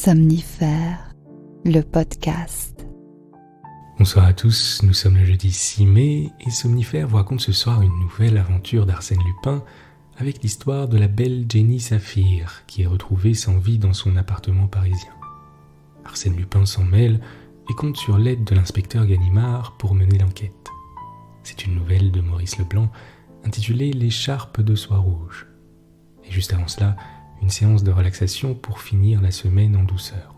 Somnifère, le podcast. Bonsoir à tous, nous sommes le jeudi 6 mai et Somnifère vous raconte ce soir une nouvelle aventure d'Arsène Lupin avec l'histoire de la belle Jenny Saphir qui est retrouvée sans vie dans son appartement parisien. Arsène Lupin s'en mêle et compte sur l'aide de l'inspecteur Ganimard pour mener l'enquête. C'est une nouvelle de Maurice Leblanc intitulée L'écharpe de soie rouge. Et juste avant cela, une séance de relaxation pour finir la semaine en douceur.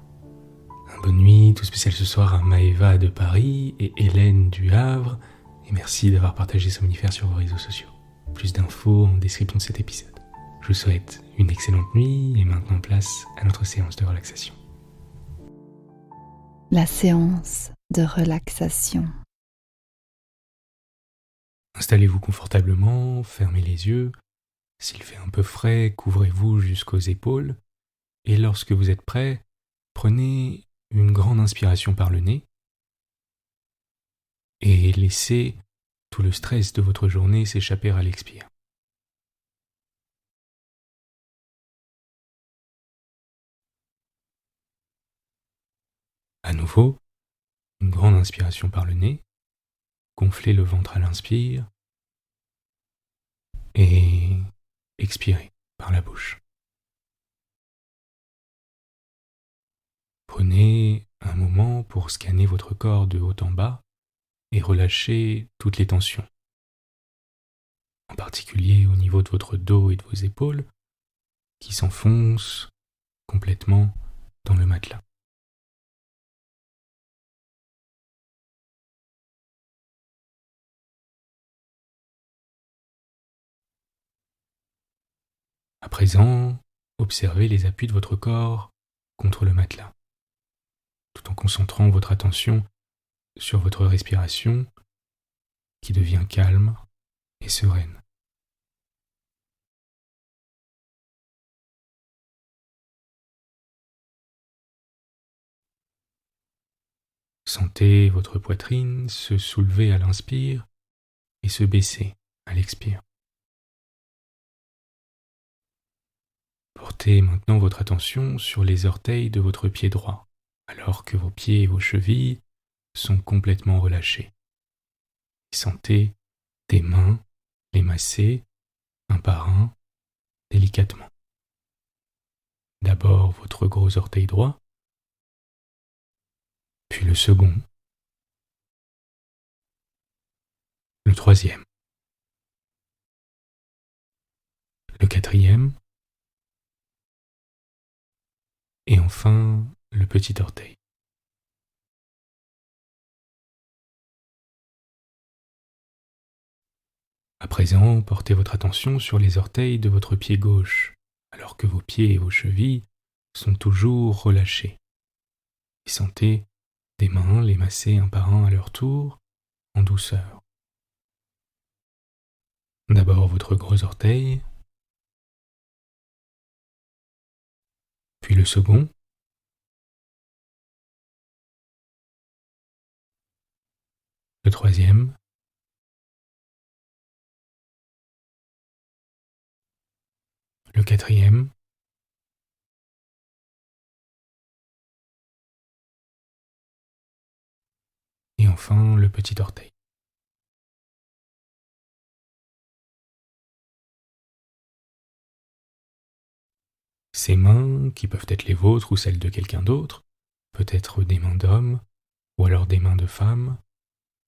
Bonne nuit, tout spécial ce soir à Maëva de Paris et Hélène du Havre, et merci d'avoir partagé Somnifère sur vos réseaux sociaux. Plus d'infos en description de cet épisode. Je vous souhaite une excellente nuit et maintenant place à notre séance de relaxation. La séance de relaxation. Installez-vous confortablement, fermez les yeux. S'il fait un peu frais, couvrez-vous jusqu'aux épaules. Et lorsque vous êtes prêt, prenez une grande inspiration par le nez et laissez tout le stress de votre journée s'échapper à l'expire. À nouveau, une grande inspiration par le nez, gonflez le ventre à l'inspire et expirez par la bouche. Prenez un moment pour scanner votre corps de haut en bas et relâchez toutes les tensions, en particulier au niveau de votre dos et de vos épaules qui s'enfoncent complètement dans le matelas. À présent, observez les appuis de votre corps contre le matelas, tout en concentrant votre attention sur votre respiration qui devient calme et sereine. Sentez votre poitrine se soulever à l'inspire et se baisser à l'expire. Portez maintenant votre attention sur les orteils de votre pied droit, alors que vos pieds et vos chevilles sont complètement relâchés. Et sentez des mains les masser un par un, délicatement. D'abord votre gros orteil droit, puis le second, le troisième, le quatrième, et enfin le petit orteil. À présent, portez votre attention sur les orteils de votre pied gauche, alors que vos pieds et vos chevilles sont toujours relâchés. Et sentez des mains les masser un par un à leur tour, en douceur. D'abord votre gros orteil, puis le second, le troisième, le quatrième, et enfin le petit orteil. Ces mains, qui peuvent être les vôtres ou celles de quelqu'un d'autre, peut-être des mains d'homme ou alors des mains de femme,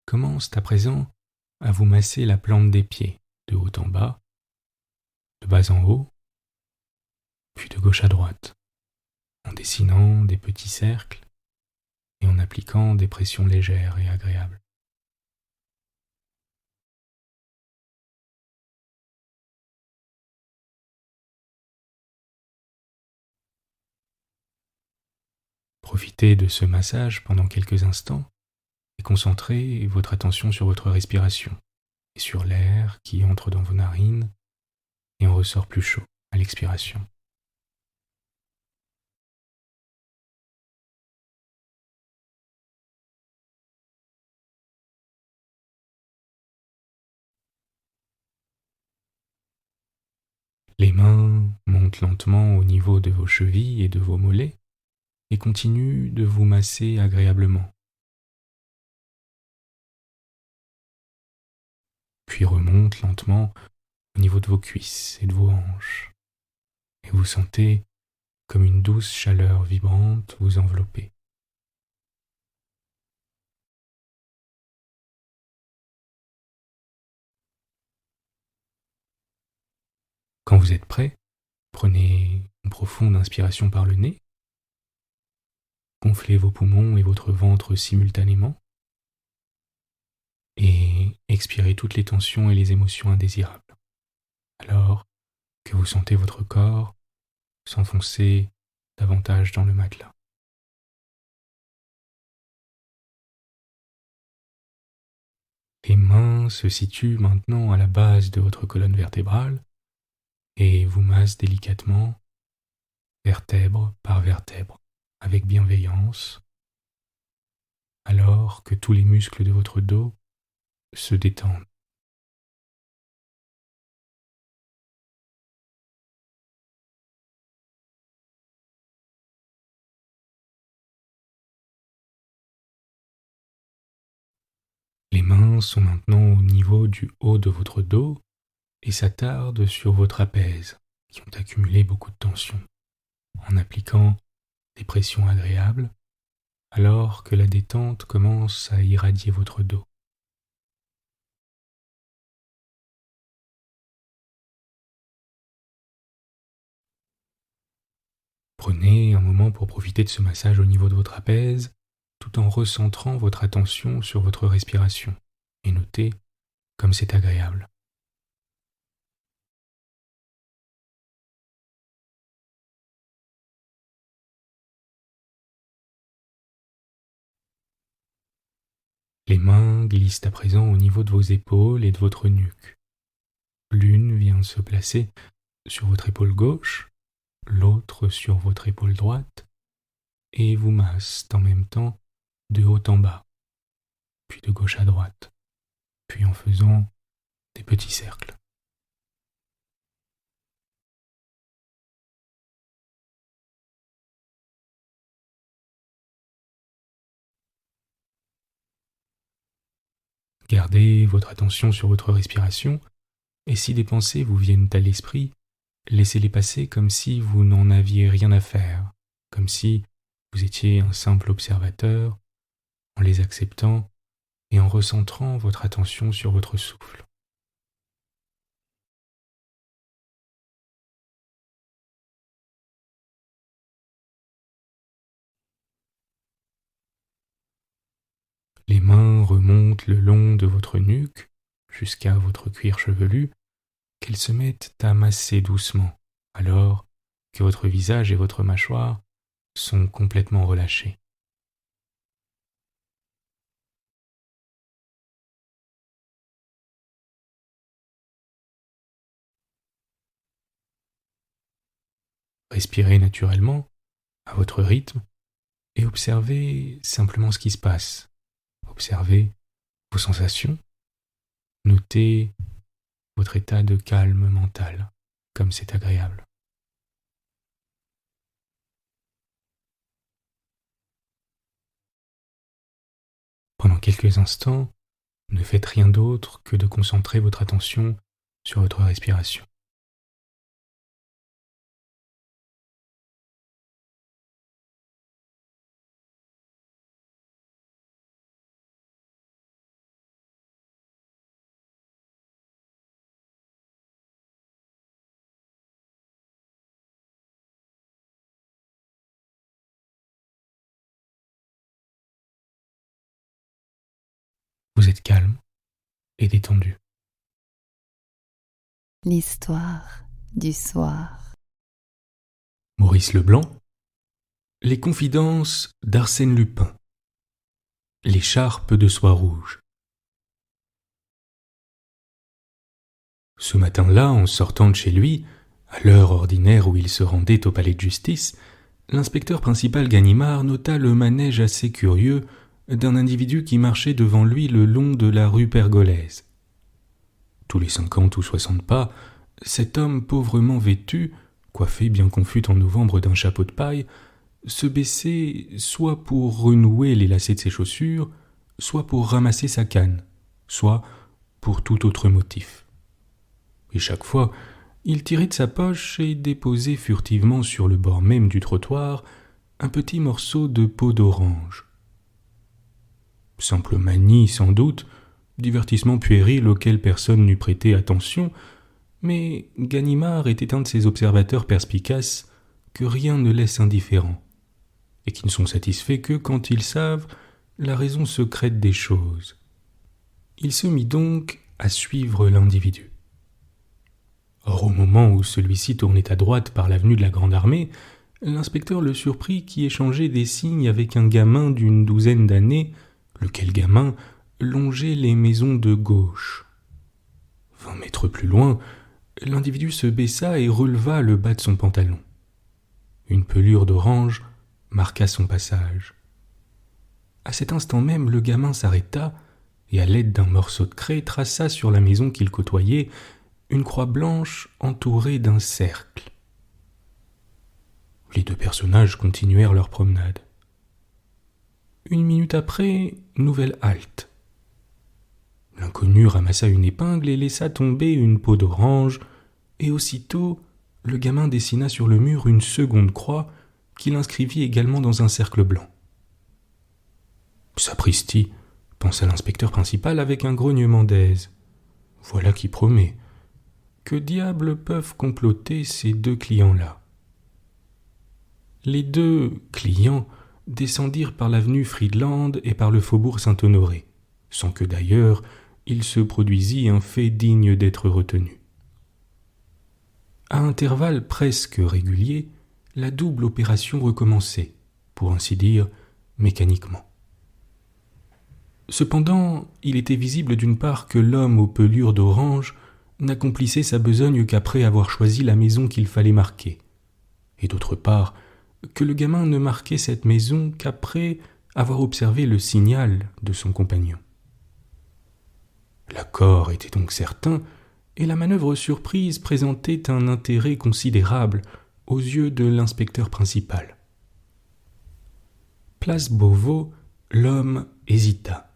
commencent à présent à vous masser la plante des pieds, de haut en bas, de bas en haut, puis de gauche à droite, en dessinant des petits cercles et en appliquant des pressions légères et agréables. Profitez de ce massage pendant quelques instants et concentrez votre attention sur votre respiration et sur l'air qui entre dans vos narines et en ressort plus chaud à l'expiration. Les mains montent lentement au niveau de vos chevilles et de vos mollets, et continue de vous masser agréablement. Puis remonte lentement au niveau de vos cuisses et de vos hanches, et vous sentez comme une douce chaleur vibrante vous envelopper. Quand vous êtes prêt, prenez une profonde inspiration par le nez, gonflez vos poumons et votre ventre simultanément, et expirez toutes les tensions et les émotions indésirables, alors que vous sentez votre corps s'enfoncer davantage dans le matelas. Les mains se situent maintenant à la base de votre colonne vertébrale et vous massent délicatement, vertèbre par vertèbre, avec bienveillance, alors que tous les muscles de votre dos se détendent. Les mains sont maintenant au niveau du haut de votre dos et s'attardent sur vos trapèzes, qui ont accumulé beaucoup de tension, en appliquant des pressions agréables, alors que la détente commence à irradier votre dos. Prenez un moment pour profiter de ce massage au niveau de vos trapèzes, tout en recentrant votre attention sur votre respiration, et notez comme c'est agréable. Les mains glissent à présent au niveau de vos épaules et de votre nuque. L'une vient se placer sur votre épaule gauche, l'autre sur votre épaule droite, et vous masse en même temps de haut en bas, puis de gauche à droite, puis en faisant des petits cercles. Gardez votre attention sur votre respiration, et si des pensées vous viennent à l'esprit, laissez-les passer comme si vous n'en aviez rien à faire, comme si vous étiez un simple observateur, en les acceptant et en recentrant votre attention sur votre souffle. Les mains remontent le long de votre nuque jusqu'à votre cuir chevelu, qu'elles se mettent à masser doucement, alors que votre visage et votre mâchoire sont complètement relâchés. Respirez naturellement, à votre rythme, et observez simplement ce qui se passe. Observez vos sensations, notez votre état de calme mental, comme c'est agréable. Pendant quelques instants, ne faites rien d'autre que de concentrer votre attention sur votre respiration. Vous êtes calme et détendu. L'histoire du soir. Maurice Leblanc, Les confidences d'Arsène Lupin. L'écharpe de soie rouge. Ce matin-là, en sortant de chez lui, à l'heure ordinaire où il se rendait au palais de justice, l'inspecteur principal Ganimard nota le manège assez curieux d'un individu qui marchait devant lui le long de la rue Pergolèse. Tous les 50 ou 60 pas, cet homme pauvrement vêtu, coiffé bien qu'on fût en novembre d'un chapeau de paille, se baissait soit pour renouer les lacets de ses chaussures, soit pour ramasser sa canne, soit pour tout autre motif. Et chaque fois, il tirait de sa poche et déposait furtivement sur le bord même du trottoir un petit morceau de peau d'orange. Simple manie, sans doute, divertissement puéril auquel personne n'eût prêté attention, mais Ganimard était un de ces observateurs perspicaces que rien ne laisse indifférent, et qui ne sont satisfaits que quand ils savent la raison secrète des choses. Il se mit donc à suivre l'individu. Or, au moment où celui-ci tournait à droite par l'avenue de la Grande Armée, l'inspecteur le surprit qui échangeait des signes avec un gamin d'une douzaine d'années, lequel gamin longeait les maisons de gauche. 20 mètres plus loin, l'individu se baissa et releva le bas de son pantalon. Une pelure d'orange marqua son passage. À cet instant même, le gamin s'arrêta et, à l'aide d'un morceau de craie, traça sur la maison qu'il côtoyait une croix blanche entourée d'un cercle. Les deux personnages continuèrent leur promenade. Une minute après, nouvelle halte. L'inconnu ramassa une épingle et laissa tomber une peau d'orange, et aussitôt, le gamin dessina sur le mur une seconde croix qu'il inscrivit également dans un cercle blanc. Sapristi, pensa l'inspecteur principal avec un grognement d'aise. Voilà qui promet. Que diable peuvent comploter ces deux clients-là? Les deux clients descendirent par l'avenue Friedland et par le faubourg Saint-Honoré, sans que d'ailleurs il se produisît un fait digne d'être retenu. À intervalles presque réguliers, la double opération recommençait, pour ainsi dire, mécaniquement. Cependant, il était visible d'une part que l'homme aux pelures d'orange n'accomplissait sa besogne qu'après avoir choisi la maison qu'il fallait marquer, et d'autre part, que le gamin ne marquait cette maison qu'après avoir observé le signal de son compagnon. L'accord était donc certain, et la manœuvre surprise présentait un intérêt considérable aux yeux de l'inspecteur principal. Place Beauvau, l'homme hésita.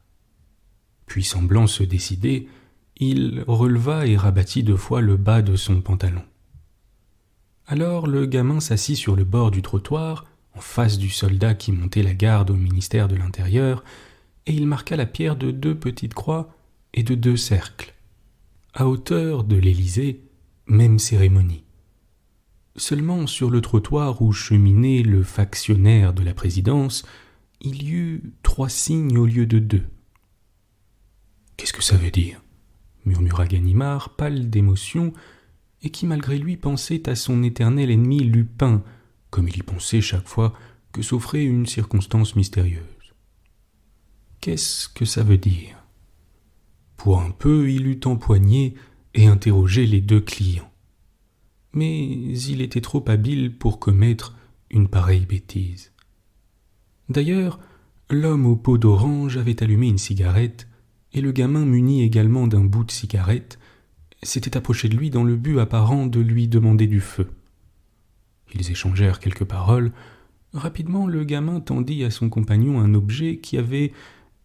Puis, semblant se décider, il releva et rabattit 2 fois le bas de son pantalon. Alors le gamin s'assit sur le bord du trottoir, en face du soldat qui montait la garde au ministère de l'Intérieur, et il marqua la pierre de 2 petites croix et de 2 cercles. À hauteur de l'Élysée, même cérémonie. Seulement sur le trottoir où cheminait le factionnaire de la présidence, il y eut 3 signes au lieu de 2. « Qu'est-ce que ça veut dire ?» murmura Ganimard, pâle d'émotion, et qui malgré lui pensait à son éternel ennemi Lupin, comme il y pensait chaque fois que s'offrait une circonstance mystérieuse. Qu'est-ce que ça veut dire? Pour un peu, il eut empoigné et interrogé les 2 clients. Mais il était trop habile pour commettre une pareille bêtise. D'ailleurs, l'homme aux peaux d'orange avait allumé une cigarette, et le gamin, muni également d'un bout de cigarette, s'était approché de lui dans le but apparent de lui demander du feu. Ils échangèrent quelques paroles. Rapidement, le gamin tendit à son compagnon un objet qui avait,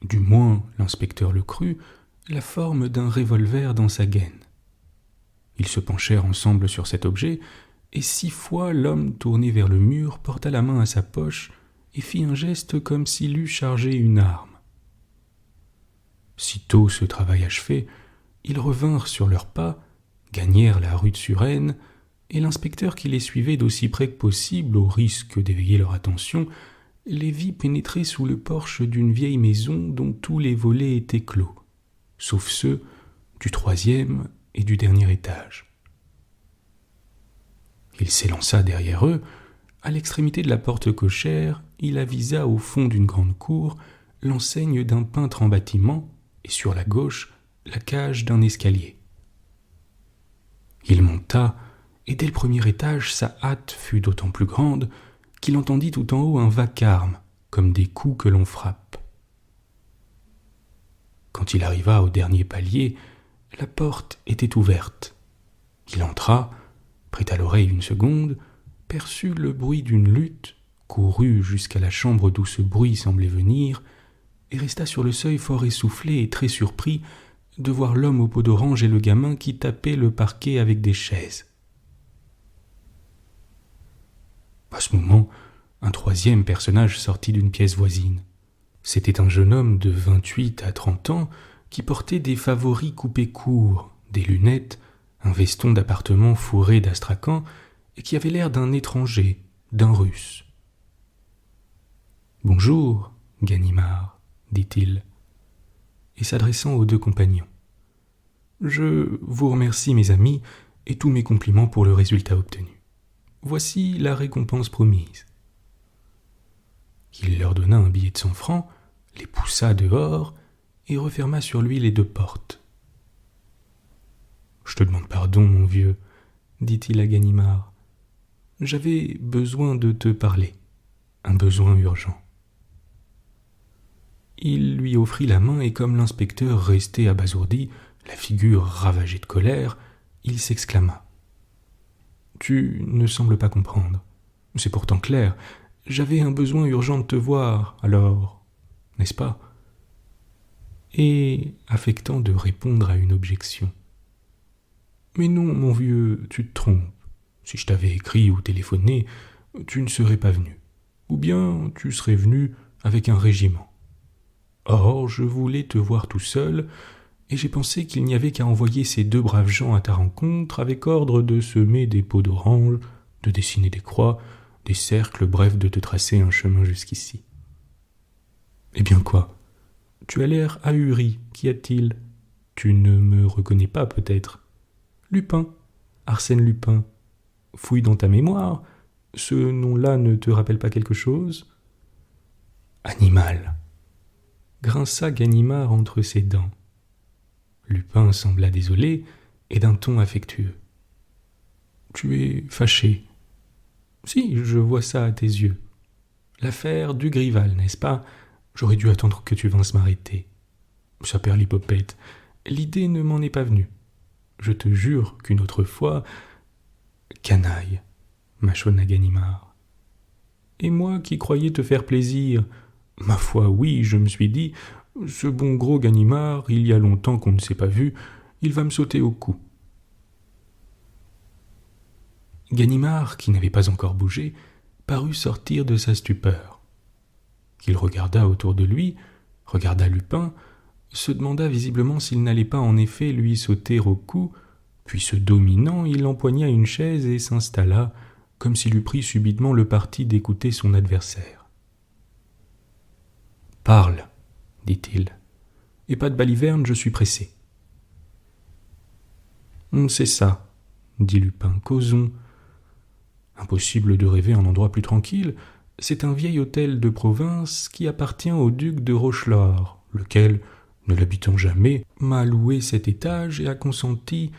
du moins l'inspecteur le crut, la forme d'un revolver dans sa gaine. Ils se penchèrent ensemble sur cet objet, et 6 fois l'homme tourné vers le mur porta la main à sa poche et fit un geste comme s'il eût chargé une arme. Sitôt ce travail achevé, ils revinrent sur leurs pas, gagnèrent la rue de Suresnes, et l'inspecteur qui les suivait d'aussi près que possible, au risque d'éveiller leur attention, les vit pénétrer sous le porche d'une vieille maison dont tous les volets étaient clos, sauf ceux du 3e et du dernier étage. Il s'élança derrière eux. À l'extrémité de la porte cochère, il avisa au fond d'une grande cour l'enseigne d'un peintre en bâtiment et sur la gauche la cage d'un escalier. Il monta, et dès le premier étage, sa hâte fut d'autant plus grande qu'il entendit tout en haut un vacarme, comme des coups que l'on frappe. Quand il arriva au dernier palier, la porte était ouverte. Il entra, prêta l'oreille une seconde, perçut le bruit d'une lutte, courut jusqu'à la chambre d'où ce bruit semblait venir, et resta sur le seuil fort essoufflé et très surpris de voir l'homme aux peaux d'orange et le gamin qui tapaient le parquet avec des chaises. À ce moment, un troisième personnage sortit d'une pièce voisine. C'était un jeune homme de 28 à 30 ans qui portait des favoris coupés courts, des lunettes, un veston d'appartement fourré d'astracan et qui avait l'air d'un étranger, d'un Russe. « Bonjour, Ganimard, dit-il, et s'adressant aux deux compagnons. Je vous remercie, mes amis, et tous mes compliments pour le résultat obtenu. Voici la récompense promise. » Il leur donna un billet de 100 francs, les poussa dehors et referma sur lui les deux portes. « Je te demande pardon, mon vieux, dit-il à Ganimard. J'avais besoin de te parler, un besoin urgent. » Il lui offrit la main et comme l'inspecteur restait abasourdi, la figure ravagée de colère, il s'exclama. « Tu ne sembles pas comprendre. C'est pourtant clair. J'avais un besoin urgent de te voir, alors, n'est-ce pas ?» Et, affectant de répondre à une objection. « Mais non, mon vieux, tu te trompes. Si je t'avais écrit ou téléphoné, tu ne serais pas venu. Ou bien tu serais venu avec un régiment. Or, je voulais te voir tout seul, et j'ai pensé qu'il n'y avait qu'à envoyer ces deux braves gens à ta rencontre avec ordre de semer des pots d'orange, de dessiner des croix, des cercles, bref, de te tracer un chemin jusqu'ici. » « Eh bien quoi ? Tu as l'air ahuri, qu'y a-t-il ? Tu ne me reconnais pas peut-être ? Lupin, Arsène Lupin. Fouille dans ta mémoire, ce nom-là ne te rappelle pas quelque chose ? » Animal, grinça Ganimard entre ses dents. Lupin sembla désolé et d'un ton affectueux. « Tu es fâché. Si, je vois ça à tes yeux. L'affaire Dugrival, n'est-ce pas ? J'aurais dû attendre que tu vinsses m'arrêter. Ça perd l'hypopète. L'idée ne m'en est pas venue. Je te jure qu'une autre fois... » « Canaille, mâchonna Ganimard. Et moi qui croyais te faire plaisir, ma foi, oui, je me suis dit, ce bon gros Ganimard, il y a longtemps qu'on ne s'est pas vu, il va me sauter au cou. Ganimard, qui n'avait pas encore bougé, parut sortir de sa stupeur. Il regarda autour de lui, regarda Lupin, se demanda visiblement s'il n'allait pas en effet lui sauter au cou, puis se dominant, il empoigna une chaise et s'installa, comme s'il eût pris subitement le parti d'écouter son adversaire. « Parle, dit-il, et pas de baliverne, je suis pressé. »« C'est ça, dit Lupin, causons. Impossible de rêver un endroit plus tranquille, c'est un vieil hôtel de province qui appartient au duc de Rochelaure, lequel, ne l'habitant jamais, m'a loué cet étage et a consenti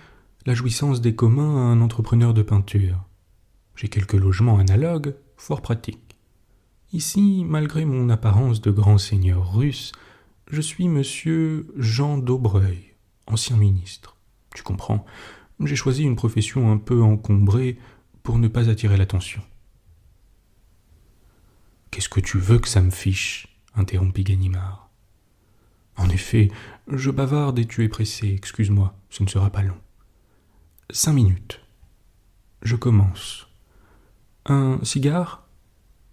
la jouissance des communs à un entrepreneur de peinture. J'ai quelques logements analogues, fort pratiques. Ici, malgré mon apparence de grand seigneur russe, je suis monsieur Jean d'Aubreuil, ancien ministre. Tu comprends, j'ai choisi une profession un peu encombrée pour ne pas attirer l'attention. »« Qu'est-ce que tu veux que ça me fiche ?» interrompit Ganimard. « En effet, je bavarde et tu es pressé, excuse-moi, ce ne sera pas long. 5 minutes. Je commence. Un cigare ?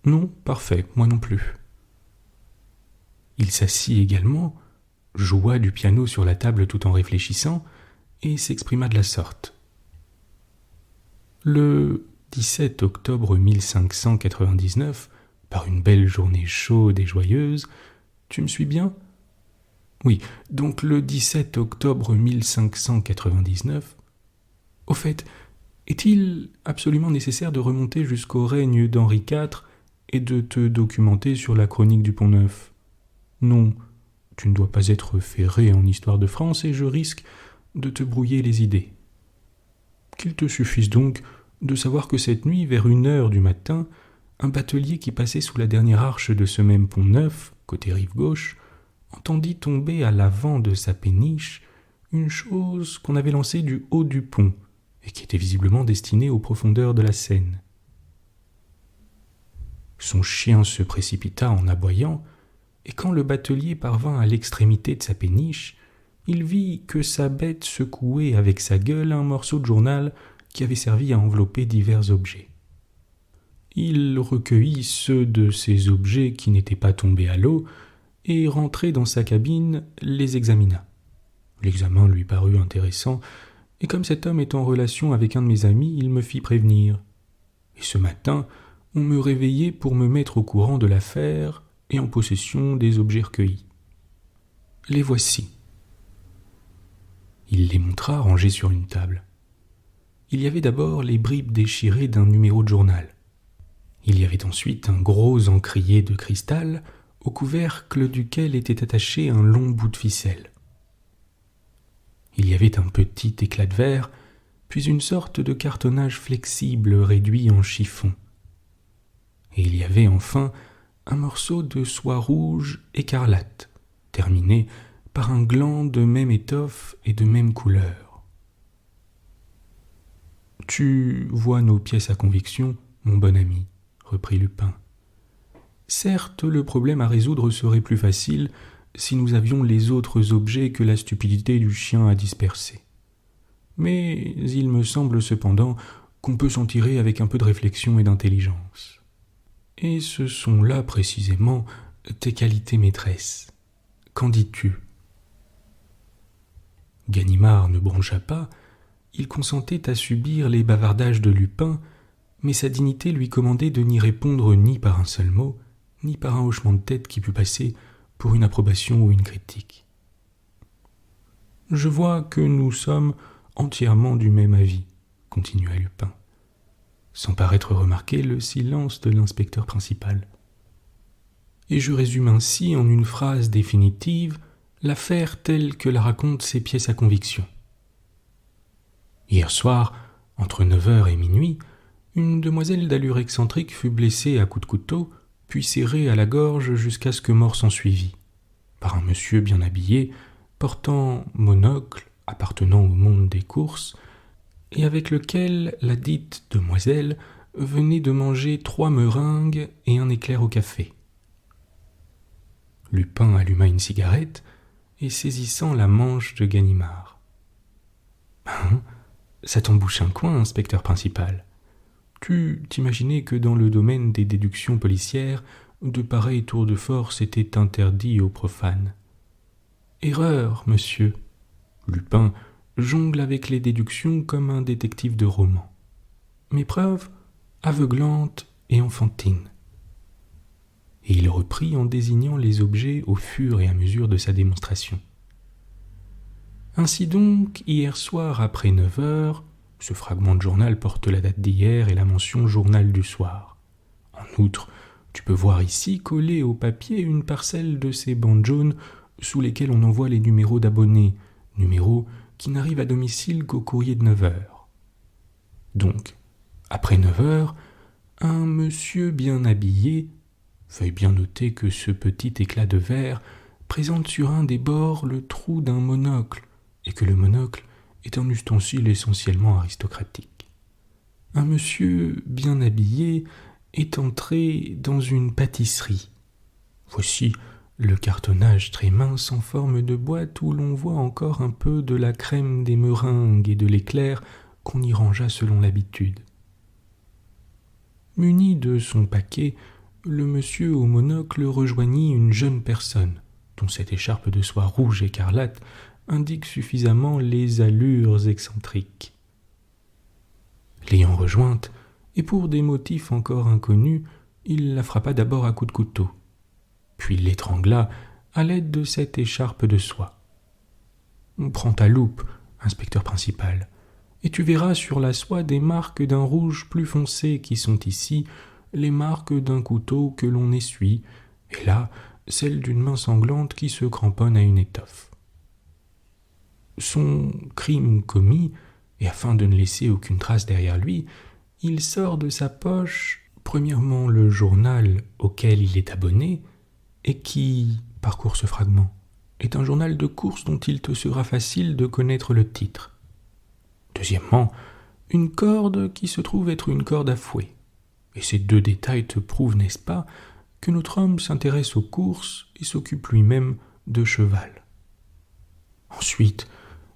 Non, parfait, moi non plus. » Il s'assit également, joua du piano sur la table tout en réfléchissant, et s'exprima de la sorte. Le 17 octobre 1599, par une belle journée chaude et joyeuse, tu me suis bien ? Oui, donc le 17 octobre 1599, au fait, est-il absolument nécessaire de remonter jusqu'au règne d'Henri IV et de te documenter sur la chronique du Pont-Neuf ? Non, tu ne dois pas être ferré en histoire de France et je risque de te brouiller les idées. Qu'il te suffise donc de savoir que cette nuit, vers 1h du matin, un batelier qui passait sous la dernière arche de ce même Pont-Neuf, côté rive gauche, entendit tomber à l'avant de sa péniche une chose qu'on avait lancée du haut du pont et qui était visiblement destinée aux profondeurs de la Seine. Son chien se précipita en aboyant, et quand le batelier parvint à l'extrémité de sa péniche, il vit que sa bête secouait avec sa gueule un morceau de journal qui avait servi à envelopper divers objets. Il recueillit ceux de ces objets qui n'étaient pas tombés à l'eau, et rentré dans sa cabine, les examina. L'examen lui parut intéressant, et comme cet homme est en relation avec un de mes amis, il me fit prévenir. Et ce matin, on me réveillait pour me mettre au courant de l'affaire et en possession des objets recueillis. Les voici. Il les montra rangés sur une table. Il y avait d'abord les bribes déchirées d'un numéro de journal. Il y avait ensuite un gros encrier de cristal au couvercle duquel était attaché un long bout de ficelle. Il y avait un petit éclat de verre, puis une sorte de cartonnage flexible réduit en chiffon. Et il y avait enfin un morceau de soie rouge écarlate, terminé par un gland de même étoffe et de même couleur. « Tu vois nos pièces à conviction, mon bon ami, » reprit Lupin. « Certes, le problème à résoudre serait plus facile si nous avions les autres objets que la stupidité du chien a dispersés. Mais il me semble cependant qu'on peut s'en tirer avec un peu de réflexion et d'intelligence. Et ce sont là précisément tes qualités maîtresses. Qu'en dis-tu » Ganimard ne broncha pas, il consentait à subir les bavardages de Lupin, mais sa dignité lui commandait de n'y répondre ni par un seul mot, ni par un hochement de tête qui pût passer pour une approbation ou une critique. « Je vois que nous sommes entièrement du même avis, » continua Lupin, sans paraître remarquer le silence de l'inspecteur principal. « Et je résume ainsi en une phrase définitive l'affaire telle que la racontent ces pièces à conviction. Hier soir, entre 9h et minuit, une demoiselle d'allure excentrique fut blessée à coups de couteau, puis serrée à la gorge jusqu'à ce que mort s'ensuivît, par un monsieur bien habillé, portant monocle, appartenant au monde des courses, et avec lequel la dite demoiselle venait de manger 3 meringues et un éclair au café. Lupin alluma une cigarette et saisissant la manche de Ganimard. « Hein, ça t'embouche un coin, inspecteur principal. Tu t'imaginais que dans le domaine des déductions policières, de pareils tours de force étaient interdits aux profanes. Erreur, monsieur. Lupin jongle avec les déductions comme un détective de roman. Mes preuves, aveuglantes et enfantines. » Et il reprit en désignant les objets au fur et à mesure de sa démonstration. Ainsi donc, hier soir après 9h, ce fragment de journal porte la date d'hier et la mention journal du soir. En outre, tu peux voir ici collée au papier une parcelle de ces bandes jaunes sous lesquelles on envoie les numéros d'abonnés, numéros qui n'arrivent à domicile qu'au courrier de 9h. Donc, après 9h, un monsieur bien habillé, veuille bien noter que ce petit éclat de verre présente sur un des bords le trou d'un monocle, et que le monocle est un ustensile essentiellement aristocratique. Un monsieur bien habillé est entré dans une pâtisserie. Voici le cartonnage très mince en forme de boîte où l'on voit encore un peu de la crème des meringues et de l'éclair qu'on y rangea selon l'habitude. Muni de son paquet, le monsieur au monocle rejoignit une jeune personne, dont cette écharpe de soie rouge écarlate indique suffisamment les allures excentriques. L'ayant rejointe, et pour des motifs encore inconnus, il la frappa d'abord à coups de couteau, puis l'étrangla à l'aide de cette écharpe de soie. Prends ta loupe, inspecteur principal, et tu verras sur la soie des marques d'un rouge plus foncé qui sont ici les marques d'un couteau que l'on essuie, et là, celle d'une main sanglante qui se cramponne à une étoffe. Son crime commis, et afin de ne laisser aucune trace derrière lui, il sort de sa poche, premièrement le journal auquel il est abonné, et qui, parcourt ce fragment, est un journal de course dont il te sera facile de connaître le titre. Deuxièmement, une corde qui se trouve être une corde à fouet. Et ces deux détails te prouvent, n'est-ce pas, que notre homme s'intéresse aux courses et s'occupe lui-même de cheval. Ensuite,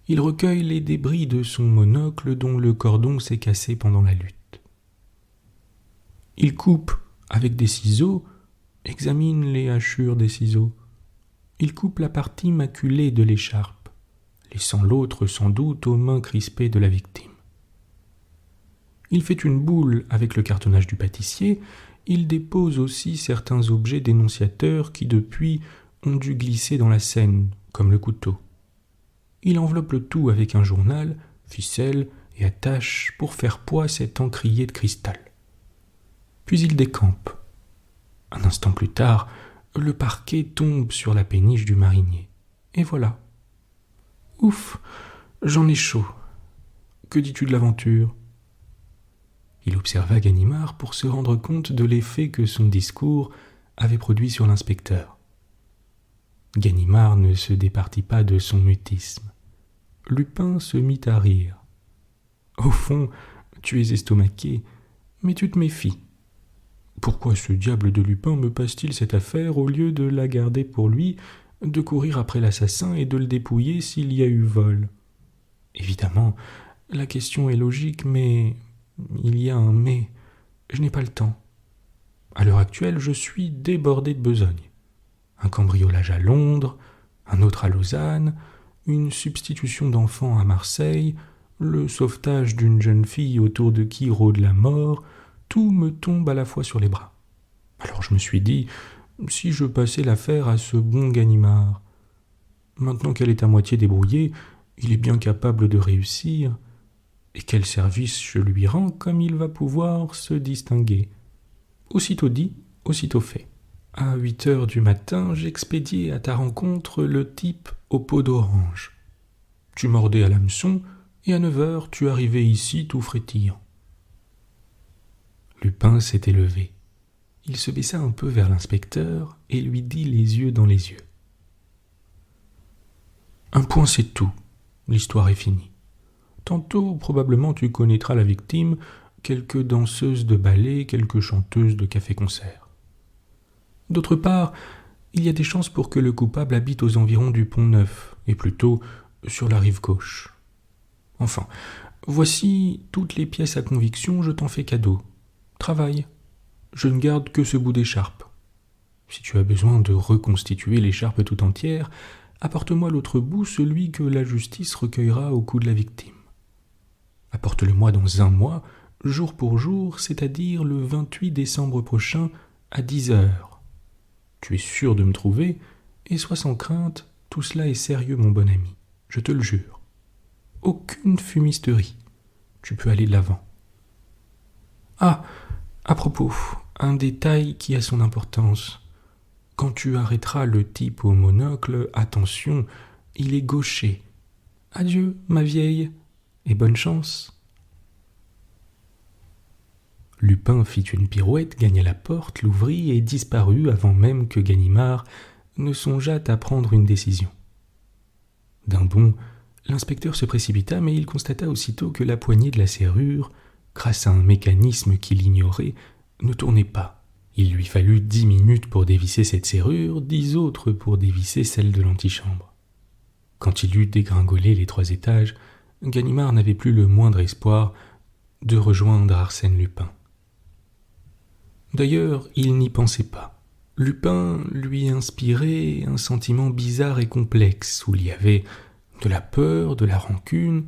il recueille les débris de son monocle dont le cordon s'est cassé pendant la lutte. Il coupe avec des ciseaux, examine les hachures des ciseaux. Il coupe la partie maculée de l'écharpe, laissant l'autre sans doute aux mains crispées de la victime. Il fait une boule avec le cartonnage du pâtissier. Il dépose aussi certains objets dénonciateurs qui depuis ont dû glisser dans la Seine, comme le couteau. Il enveloppe le tout avec un journal, ficelle et attache pour faire poids cet encrier de cristal. Puis il décampe. Un instant plus tard, le parquet tombe sur la péniche du marinier. Et voilà. Ouf, j'en ai chaud. Que dis-tu de l'aventure ? Il observa Ganimard pour se rendre compte de l'effet que son discours avait produit sur l'inspecteur. Ganimard ne se départit pas de son mutisme. Lupin se mit à rire. « Au fond, tu es estomaqué, mais tu te méfies. Pourquoi ce diable de Lupin me passe-t-il cette affaire au lieu de la garder pour lui, de courir après l'assassin et de le dépouiller s'il y a eu vol ? Évidemment, la question est logique, mais il y a un mais. Je n'ai pas le temps. À l'heure actuelle, je suis débordé de besogne. Un cambriolage à Londres, un autre à Lausanne, une substitution d'enfants à Marseille, le sauvetage d'une jeune fille autour de qui rôde la mort, tout me tombe à la fois sur les bras. Alors je me suis dit, si je passais l'affaire à ce bon Ganimard. Maintenant qu'elle est à moitié débrouillée, il est bien capable de réussir. Et quel service je lui rends comme il va pouvoir se distinguer. Aussitôt dit, aussitôt fait. À 8h du matin, j'expédiai à ta rencontre le type au pot d'orange. Tu mordais à l'hameçon, et à 9h, tu arrivais ici tout frétillant. Lupin s'était levé. Il se baissa un peu vers l'inspecteur et lui dit les yeux dans les yeux. Un point c'est tout, l'histoire est finie. Tantôt, probablement, tu connaîtras la victime, quelques danseuses de ballet, quelques chanteuses de café-concert. D'autre part, il y a des chances pour que le coupable habite aux environs du Pont-Neuf, et plutôt sur la rive gauche. Enfin, voici toutes les pièces à conviction, je t'en fais cadeau. Travaille. Je ne garde que ce bout d'écharpe. Si tu as besoin de reconstituer l'écharpe tout entière, apporte-moi l'autre bout, celui que la justice recueillera au cou de la victime. Apporte-le-moi dans 1 mois, jour pour jour, c'est-à-dire le 28 décembre prochain à 10h. Tu es sûr de me trouver, et sois sans crainte, tout cela est sérieux, mon bon ami, je te le jure. Aucune fumisterie. Tu peux aller de l'avant. Ah, à propos, un détail qui a son importance. Quand tu arrêteras le type au monocle, attention, il est gaucher. Adieu, ma vieille, et bonne chance. Lupin fit une pirouette, gagna la porte, l'ouvrit et disparut avant même que Ganimard ne songeât à prendre une décision. D'un bond, l'inspecteur se précipita, mais il constata aussitôt que la poignée de la serrure, grâce à un mécanisme qu'il ignorait, ne tournait pas. Il lui fallut 10 minutes pour dévisser cette serrure, 10 autres pour dévisser celle de l'antichambre. Quand il eut dégringolé les 3 étages, Ganimard n'avait plus le moindre espoir de rejoindre Arsène Lupin. D'ailleurs, il n'y pensait pas. Lupin lui inspirait un sentiment bizarre et complexe, où il y avait de la peur, de la rancune,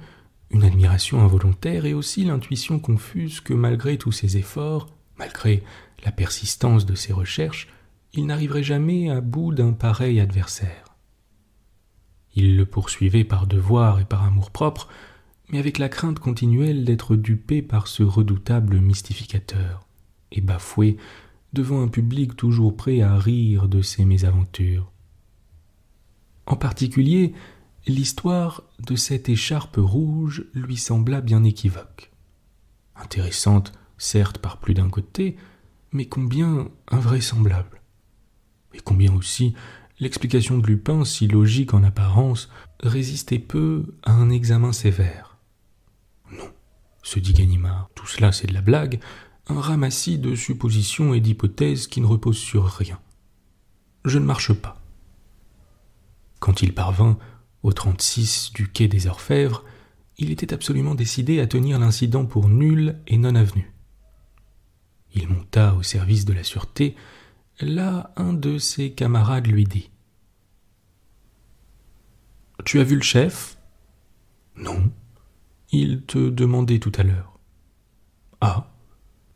une admiration involontaire et aussi l'intuition confuse que malgré tous ses efforts, malgré la persistance de ses recherches, il n'arriverait jamais à bout d'un pareil adversaire. Il le poursuivait par devoir et par amour-propre, mais avec la crainte continuelle d'être dupé par ce redoutable mystificateur, et bafoué devant un public toujours prêt à rire de ses mésaventures. En particulier, l'histoire de cette écharpe rouge lui sembla bien équivoque. Intéressante, certes par plus d'un côté, mais combien invraisemblable. Et combien aussi l'explication de Lupin, si logique en apparence, résistait peu à un examen sévère. Non, se dit Ganimard, tout cela c'est de la blague, un ramassis de suppositions et d'hypothèses qui ne reposent sur rien. Je ne marche pas. Quand il parvint au 36 du quai des Orfèvres, il était absolument décidé à tenir l'incident pour nul et non avenu. Il monta au service de la sûreté. Là, un de ses camarades lui dit « Tu as vu le chef ?»« Non. Il te demandait tout à l'heure. »« Ah,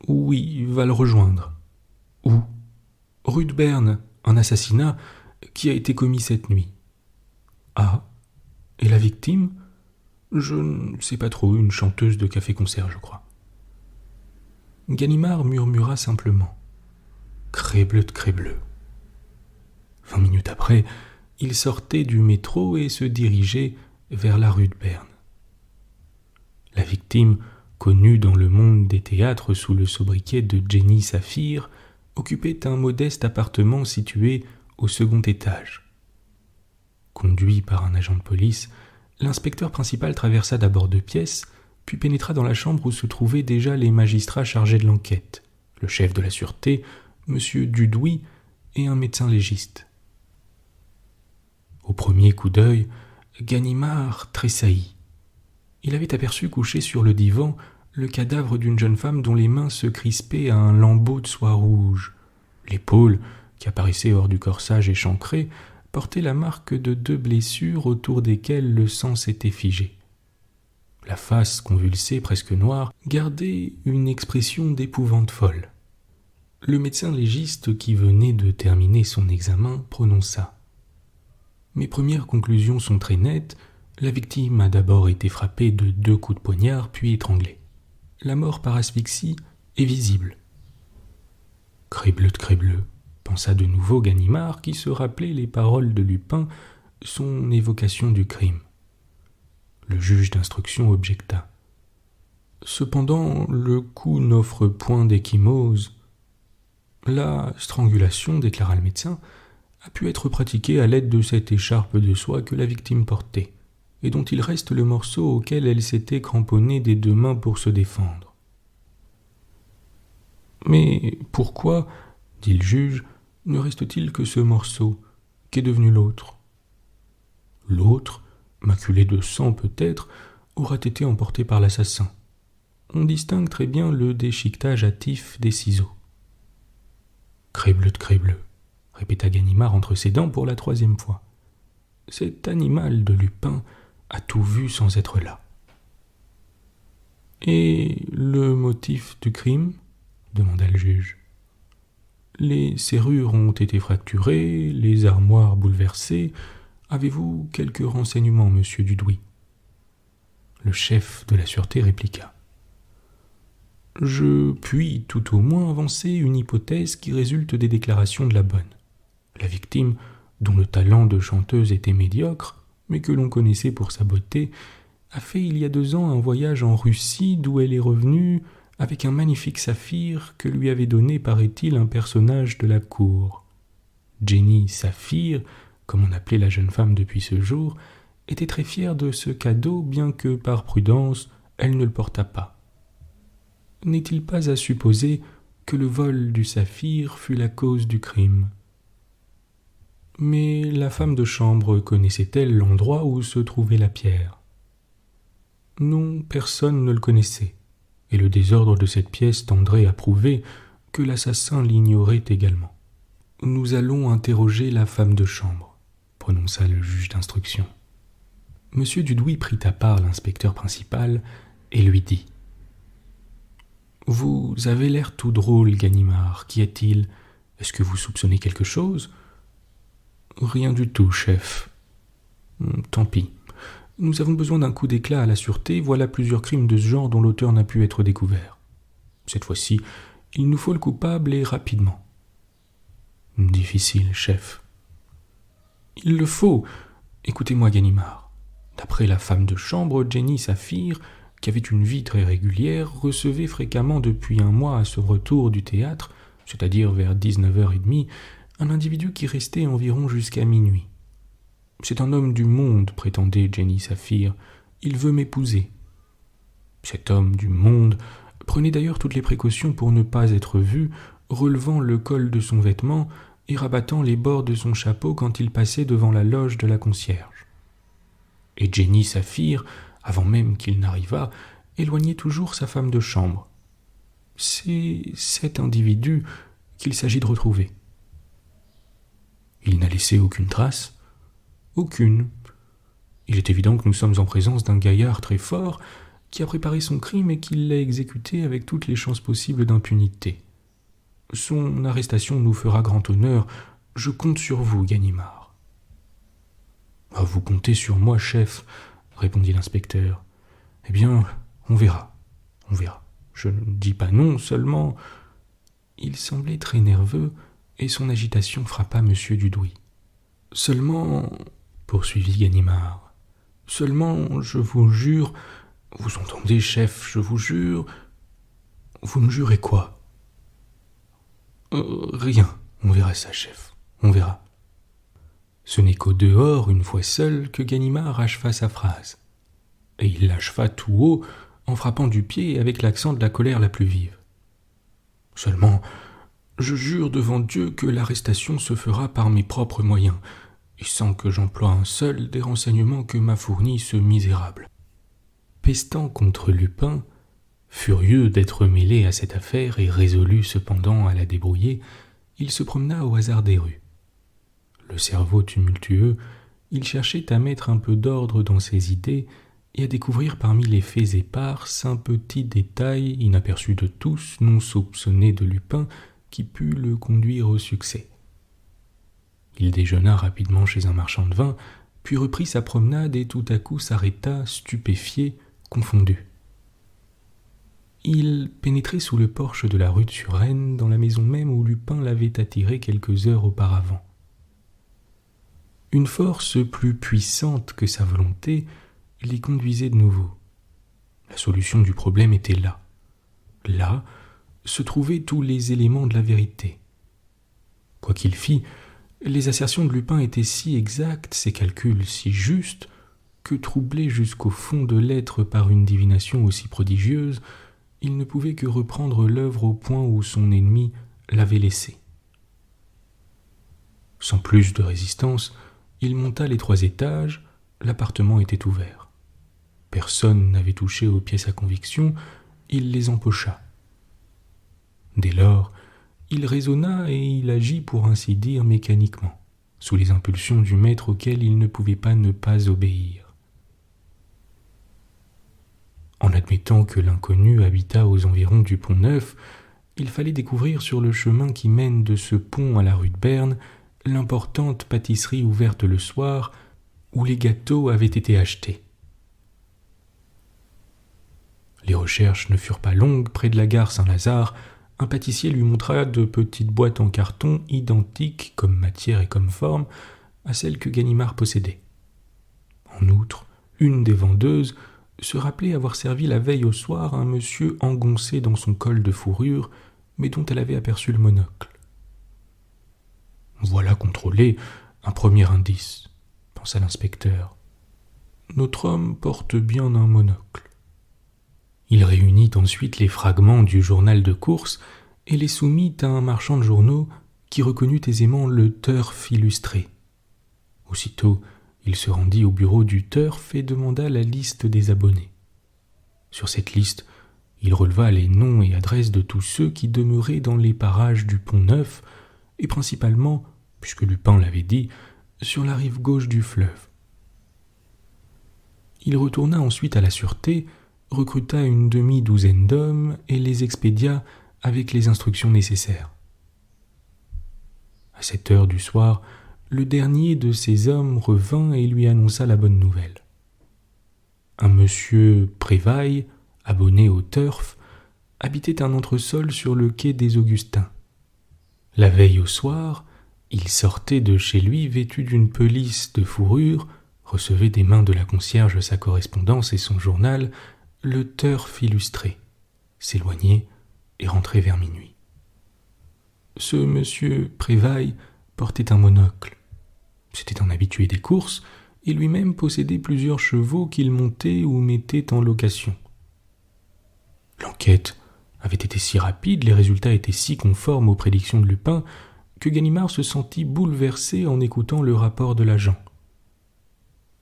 oui, va le rejoindre. »« Où ?»« Rue de Berne, un assassinat qui a été commis cette nuit. »« Ah, et la victime ? Je ne sais pas trop, une chanteuse de café-concert, je crois. » Ganimard murmura simplement « Crébleu de crébleu !» 20 minutes après, il sortait du métro et se dirigeait vers la rue de Berne. La victime, connue dans le monde des théâtres sous le sobriquet de Jenny Saphir, occupait un modeste appartement situé au second étage. Conduit par un agent de police, l'inspecteur principal traversa d'abord 2 pièces, puis pénétra dans la chambre où se trouvaient déjà les magistrats chargés de l'enquête, le chef de la sûreté, M. Dudouis, et un médecin légiste. Au premier coup d'œil, Ganimard tressaillit. Il avait aperçu couché sur le divan le cadavre d'une jeune femme dont les mains se crispaient à un lambeau de soie rouge. L'épaule, qui apparaissait hors du corsage échancré, portait la marque de 2 blessures autour desquelles le sang s'était figé. La face convulsée, presque noire, gardait une expression d'épouvante folle. Le médecin légiste qui venait de terminer son examen prononça « Mes premières conclusions sont très nettes. La victime a d'abord été frappée de 2 coups de poignard, puis étranglée. La mort par asphyxie est visible. » Crébleu de crébleu, pensa de nouveau Ganimard, qui se rappelait les paroles de Lupin, son évocation du crime. Le juge d'instruction objecta. « Cependant, le coup n'offre point d'ecchymose. La strangulation, déclara le médecin, a pu être pratiquée à l'aide de cette écharpe de soie que la victime portait, et dont il reste le morceau auquel elle s'était cramponnée des 2 mains pour se défendre. »« Mais pourquoi, dit le juge, ne reste-t-il que ce morceau? Qu'est devenu l'autre ? » L'autre, maculé de sang peut-être, aura été emporté par l'assassin. On distingue très bien le déchiquetage hâtif des ciseaux. « Crébleu de crébleu !» répéta Ganimard entre ses dents pour la 3e fois. « Cet animal de Lupin a tout vu sans être là. »« Et le motif du crime ?» demanda le juge. « Les serrures ont été fracturées, les armoires bouleversées. Avez-vous quelques renseignements, monsieur Dudouis ?» Le chef de la sûreté répliqua. « Je puis tout au moins avancer une hypothèse qui résulte des déclarations de la bonne. La victime, dont le talent de chanteuse était médiocre, mais que l'on connaissait pour sa beauté, a fait il y a 2 ans un voyage en Russie d'où elle est revenue avec un magnifique saphir que lui avait donné, paraît-il, un personnage de la cour. Jenny Saphir, comme on appelait la jeune femme depuis ce jour, était très fière de ce cadeau, bien que, par prudence, elle ne le portât pas. N'est-il pas à supposer que le vol du saphir fut la cause du crime ? Mais la femme de chambre connaissait-elle l'endroit où se trouvait la pierre ? Non, personne ne le connaissait, et le désordre de cette pièce tendrait à prouver que l'assassin l'ignorait également. « Nous allons interroger la femme de chambre », prononça le juge d'instruction. M. Dudouis prit à part l'inspecteur principal et lui dit « Vous avez l'air tout drôle, Ganimard. Qu'y a-t-il ? Est-ce que vous soupçonnez quelque chose ?»« Rien du tout, chef. » « Tant pis. Nous avons besoin d'un coup d'éclat à la sûreté. Voilà plusieurs crimes de ce genre dont l'auteur n'a pu être découvert. Cette fois-ci, il nous faut le coupable et rapidement. »« Difficile, chef. »« Il le faut. Écoutez-moi, Ganimard. D'après la femme de chambre, Jenny Saphir, qui avait une vie très régulière, recevait fréquemment depuis 1 mois à son retour du théâtre, c'est-à-dire vers 19h30, un individu qui restait environ jusqu'à minuit. C'est un homme du monde, prétendait Jenny Saphir. Il veut m'épouser. Cet homme du monde prenait d'ailleurs toutes les précautions pour ne pas être vu, relevant le col de son vêtement et rabattant les bords de son chapeau quand il passait devant la loge de la concierge. Et Jenny Saphir, avant même qu'il n'arrivât, éloignait toujours sa femme de chambre. C'est cet individu qu'il s'agit de retrouver. Il n'a laissé aucune trace, aucune. Il est évident que nous sommes en présence d'un gaillard très fort qui a préparé son crime et qui l'a exécuté avec toutes les chances possibles d'impunité. Son arrestation nous fera grand honneur. Je compte sur vous, Ganimard. « Vous comptez sur moi, chef, » répondit l'inspecteur. « Eh bien, on verra. Je ne dis pas non, seulement... » Il semblait très nerveux et son agitation frappa M. Dudouis. « Seulement, » poursuivit Ganimard, « seulement, je vous jure... » « Vous entendez, chef, je vous jure... » »« Vous me jurez quoi ?»« Rien, on verra ça, chef, on verra. » Ce n'est qu'au dehors, une fois seul, que Ganimard acheva sa phrase. Et il l'acheva tout haut, en frappant du pied avec l'accent de la colère la plus vive. « Seulement, je jure devant Dieu que l'arrestation se fera par mes propres moyens, et sans que j'emploie un seul des renseignements que m'a fournis ce misérable. » Pestant contre Lupin, furieux d'être mêlé à cette affaire et résolu cependant à la débrouiller, il se promena au hasard des rues. Le cerveau tumultueux, il cherchait à mettre un peu d'ordre dans ses idées et à découvrir parmi les faits épars un petit détail inaperçu de tous, non soupçonné de Lupin, qui put le conduire au succès. Il déjeuna rapidement chez un marchand de vin, puis reprit sa promenade et tout à coup s'arrêta, stupéfié, confondu. Il pénétrait sous le porche de la rue de Suresnes, dans la maison même où Lupin l'avait attiré quelques heures auparavant. Une force plus puissante que sa volonté l'y conduisait de nouveau. La solution du problème était là. Là se trouvaient tous les éléments de la vérité. Quoi qu'il fît, les assertions de Lupin étaient si exactes, ses calculs si justes, que troublé jusqu'au fond de l'être par une divination aussi prodigieuse, il ne pouvait que reprendre l'œuvre au point où son ennemi l'avait laissée. Sans plus de résistance, il monta les 3 étages, l'appartement était ouvert. Personne n'avait touché aux pièces à conviction, il les empocha. Dès lors, il raisonna et il agit pour ainsi dire mécaniquement, sous les impulsions du maître auquel il ne pouvait pas ne pas obéir. En admettant que l'inconnu habitât aux environs du Pont-Neuf, il fallait découvrir sur le chemin qui mène de ce pont à la rue de Berne l'importante pâtisserie ouverte le soir où les gâteaux avaient été achetés. Les recherches ne furent pas longues. Près de la gare Saint-Lazare, un pâtissier lui montra de petites boîtes en carton identiques comme matière et comme forme à celles que Ganimard possédait. En outre, une des vendeuses se rappelait avoir servi la veille au soir un monsieur engoncé dans son col de fourrure, mais dont elle avait aperçu le monocle. « Voilà contrôlé un premier indice, » pensa l'inspecteur. « Notre homme porte bien un monocle. » Il réunit ensuite les fragments du journal de course et les soumit à un marchand de journaux qui reconnut aisément le Turf illustré. Aussitôt, il se rendit au bureau du Turf et demanda la liste des abonnés. Sur cette liste, il releva les noms et adresses de tous ceux qui demeuraient dans les parages du Pont-Neuf et principalement, puisque Lupin l'avait dit, sur la rive gauche du fleuve. Il retourna ensuite à la sûreté, recruta une demi-douzaine d'hommes et les expédia avec les instructions nécessaires. À 7 heures du soir, le dernier de ces hommes revint et lui annonça la bonne nouvelle. Un monsieur Prévailles, abonné au Turf, habitait un entresol sur le quai des Augustins. La veille au soir, il sortait de chez lui vêtu d'une pelisse de fourrure, recevait des mains de la concierge sa correspondance et son journal, le Turf illustré, s'éloignait et rentrait vers minuit. Ce monsieur Prévailles portait un monocle. C'était un habitué des courses et lui-même possédait plusieurs chevaux qu'il montait ou mettait en location. L'enquête avait été si rapide, les résultats étaient si conformes aux prédictions de Lupin, que Ganimard se sentit bouleversé en écoutant le rapport de l'agent.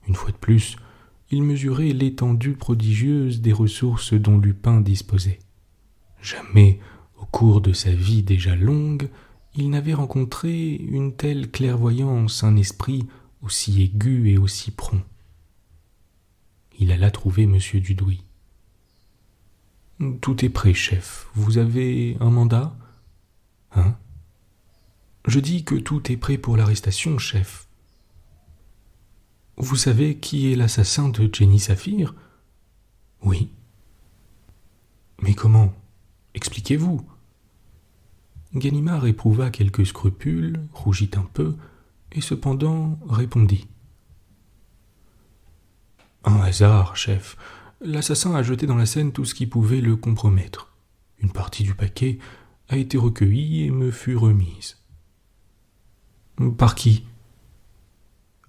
Une fois de plus, il mesurait l'étendue prodigieuse des ressources dont Lupin disposait. Jamais, au cours de sa vie déjà longue, il n'avait rencontré une telle clairvoyance, un esprit aussi aigu et aussi prompt. Il alla trouver M. Dudouis. « Tout est prêt, chef. Vous avez un mandat ? » « Hein ? Je dis que tout est prêt pour l'arrestation, chef. »« Vous savez qui est l'assassin de Jenny Saphir ? » ?»« Oui. »« Mais comment ? Expliquez-vous. » Ganimard éprouva quelques scrupules, rougit un peu, et cependant répondit. « Un hasard, chef. L'assassin a jeté dans la Seine tout ce qui pouvait le compromettre. Une partie du paquet a été recueillie et me fut remise. »« Par qui ? » ?»«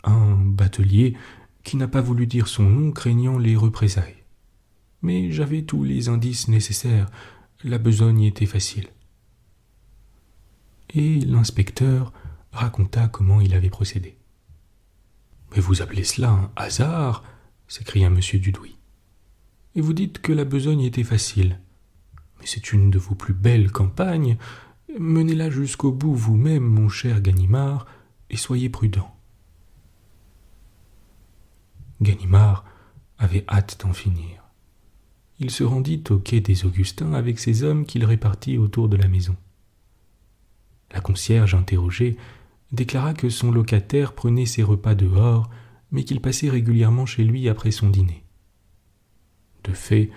Un batelier qui n'a pas voulu dire son nom craignant les représailles. Mais j'avais tous les indices nécessaires. La besogne était facile. » Et l'inspecteur raconta comment il avait procédé. « Mais vous appelez cela un hasard ?» s'écria M. Dudouis. « Et vous dites que la besogne était facile. Mais c'est une de vos plus belles campagnes. Menez-la jusqu'au bout vous-même, mon cher Ganimard, et soyez prudent. » Ganimard avait hâte d'en finir. Il se rendit au quai des Augustins avec ses hommes qu'il répartit autour de la maison. La concierge, interrogée, déclara que son locataire prenait ses repas dehors, mais qu'il passait régulièrement chez lui après son dîner. De fait,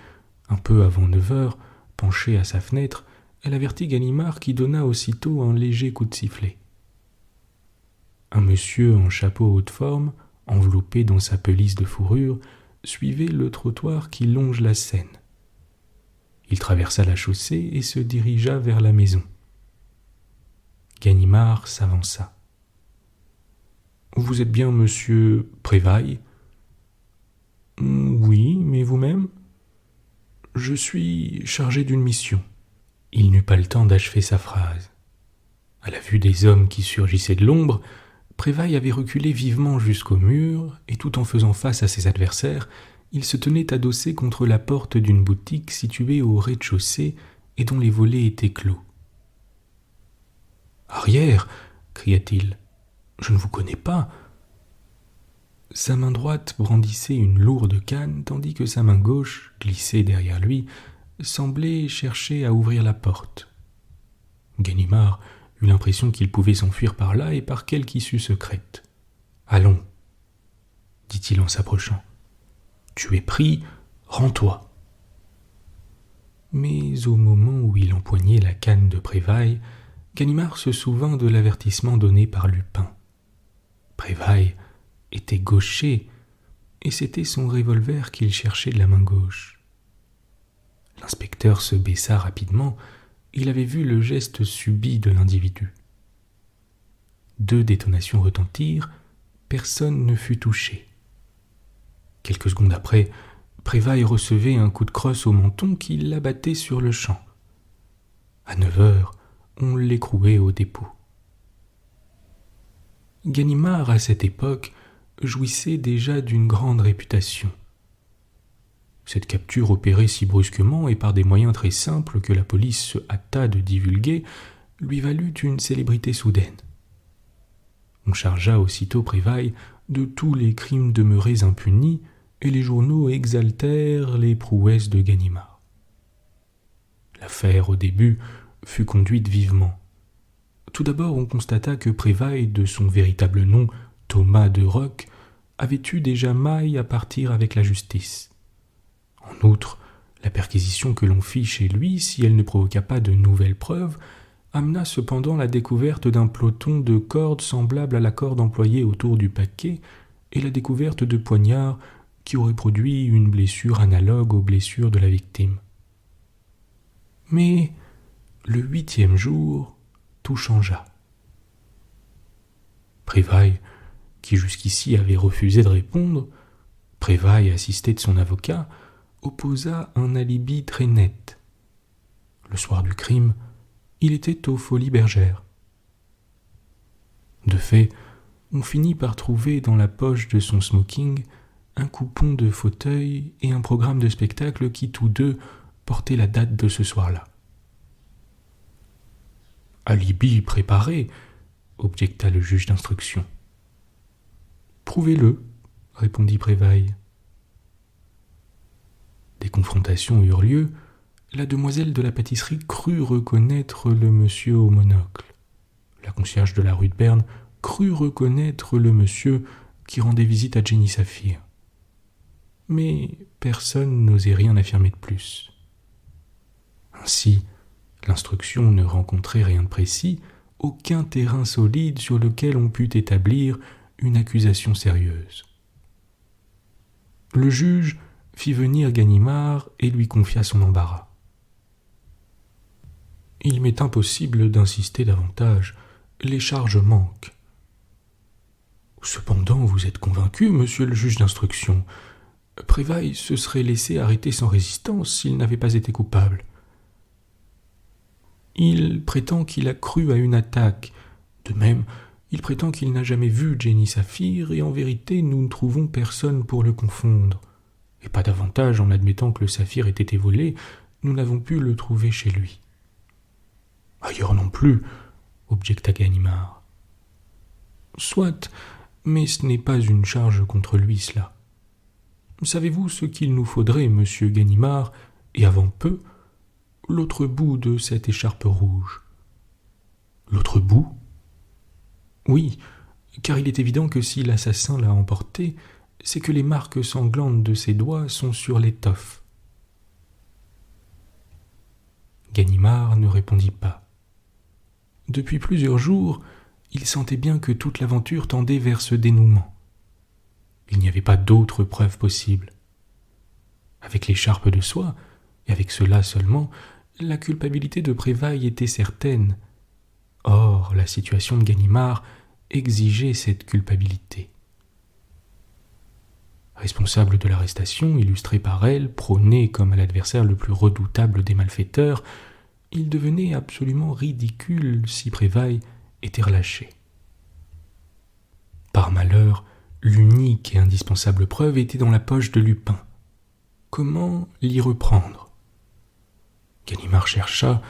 un peu avant 9 heures, penchée à sa fenêtre, elle avertit Ganimard qui donna aussitôt un léger coup de sifflet. Un monsieur en chapeau haute forme, enveloppé dans sa pelisse de fourrure, suivait le trottoir qui longe la Seine. Il traversa la chaussée et se dirigea vers la maison. Ganimard s'avança. « Vous êtes bien monsieur Prévailles ? » ?»« Oui, mais vous-même ? » ?»« Je suis chargé d'une mission. » Il n'eut pas le temps d'achever sa phrase. À la vue des hommes qui surgissaient de l'ombre, Prévailles avait reculé vivement jusqu'au mur, et tout en faisant face à ses adversaires, il se tenait adossé contre la porte d'une boutique située au rez-de-chaussée et dont les volets étaient clos. « Arrière !» cria-t-il. « Je ne vous connais pas. » Sa main droite brandissait une lourde canne, tandis que sa main gauche, glissée derrière lui, semblait chercher à ouvrir la porte. Ganimard eut l'impression qu'il pouvait s'enfuir par là et par quelque issue secrète. « Allons, » dit-il en s'approchant. « Tu es pris, rends-toi. » Mais au moment où il empoignait la canne de Prévailles, Ganimard se souvint de l'avertissement donné par Lupin. Prévailles était gaucher, et c'était son revolver qu'il cherchait de la main gauche. L'inspecteur se baissa rapidement. Il avait vu le geste subit de l'individu. 2 détonations retentirent, personne ne fut touché. Quelques secondes après, Prévailles recevait un coup de crosse au menton qui l'abattait sur le champ. À 9 heures, on l'écrouait au dépôt. Ganimard, à cette époque, jouissait déjà d'une grande réputation. Cette capture opérée si brusquement et par des moyens très simples que la police se hâta de divulguer lui valut une célébrité soudaine. On chargea aussitôt Prévailles de tous les crimes demeurés impunis et les journaux exaltèrent les prouesses de Ganimard. L'affaire, au début, fut conduite vivement. Tout d'abord, on constata que Prévailles, de son véritable nom, Thomas de Roc, avait eu déjà maille à partir avec la justice. En outre, la perquisition que l'on fit chez lui, si elle ne provoqua pas de nouvelles preuves, amena cependant la découverte d'un peloton de cordes semblable à la corde employée autour du paquet et la découverte de poignards qui auraient produit une blessure analogue aux blessures de la victime. Mais le 8e jour, tout changea. Prévailles, qui jusqu'ici avait refusé de répondre, Prévailles, assisté de son avocat, opposa un alibi très net. Le soir du crime, il était aux Folies Bergères. De fait, on finit par trouver dans la poche de son smoking un coupon de fauteuil et un programme de spectacle qui, tous deux, portaient la date de ce soir-là. « Alibi préparé », objecta le juge d'instruction. « Prouvez-le », répondit Prévailles. Des confrontations eurent lieu. La demoiselle de la pâtisserie crut reconnaître le monsieur au monocle. La concierge de la rue de Berne crut reconnaître le monsieur qui rendait visite à Jenny Saphir. Mais personne n'osait rien affirmer de plus. Ainsi, l'instruction ne rencontrait rien de précis, aucun terrain solide sur lequel on pût établir une accusation sérieuse. Le juge fit venir Ganimard et lui confia son embarras. « Il m'est impossible d'insister davantage. Les charges manquent. »« Cependant, vous êtes convaincu, monsieur le juge d'instruction. Prévailles se serait laissé arrêter sans résistance s'il n'avait pas été coupable. Il prétend qu'il a cru à une attaque. De même, il prétend qu'il n'a jamais vu Jenny Saphir, et en vérité, nous ne trouvons personne pour le confondre. Et pas davantage en admettant que le saphir ait été volé, nous n'avons pu le trouver chez lui. »« Ailleurs non plus, » objecta Ganimard. « Soit, mais ce n'est pas une charge contre lui, cela. Savez-vous ce qu'il nous faudrait, monsieur Ganimard, et avant peu, l'autre bout de cette écharpe rouge. »« L'autre bout ? » ?»« Oui, car il est évident que si l'assassin l'a emporté, c'est que les marques sanglantes de ses doigts sont sur l'étoffe. » Ganimard ne répondit pas. Depuis plusieurs jours, il sentait bien que toute l'aventure tendait vers ce dénouement. Il n'y avait pas d'autre preuve possible. Avec l'écharpe de soie, et avec cela seulement, la culpabilité de Prévailles était certaine. Or, la situation de Ganimard exigeait cette culpabilité. Responsable de l'arrestation, illustré par elle, prôné comme l'adversaire le plus redoutable des malfaiteurs, il devenait absolument ridicule si Prévailles était relâché. Par malheur, l'unique et indispensable preuve était dans la poche de Lupin. Comment l'y reprendre ? Ganimard chercha,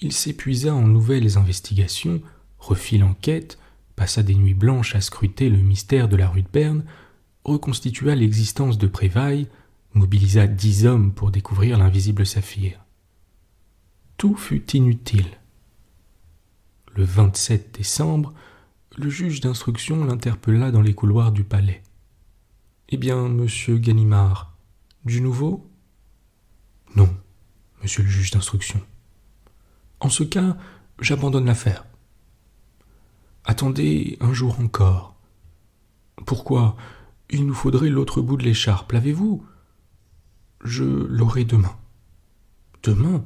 il s'épuisa en nouvelles investigations, refit l'enquête, passa des nuits blanches à scruter le mystère de la rue de Berne, reconstitua l'existence de Prévailles, mobilisa 10 hommes pour découvrir l'invisible saphir. Tout fut inutile. Le 27 décembre, le juge d'instruction l'interpella dans les couloirs du palais. « Eh bien, monsieur Ganimard, du nouveau ?»« Non, monsieur le juge d'instruction. »« En ce cas, j'abandonne l'affaire. »« Attendez un jour encore. »« Pourquoi ? Il nous faudrait l'autre bout de l'écharpe, l'avez-vous ? » ?»« Je l'aurai demain. »« Demain ? » ?»«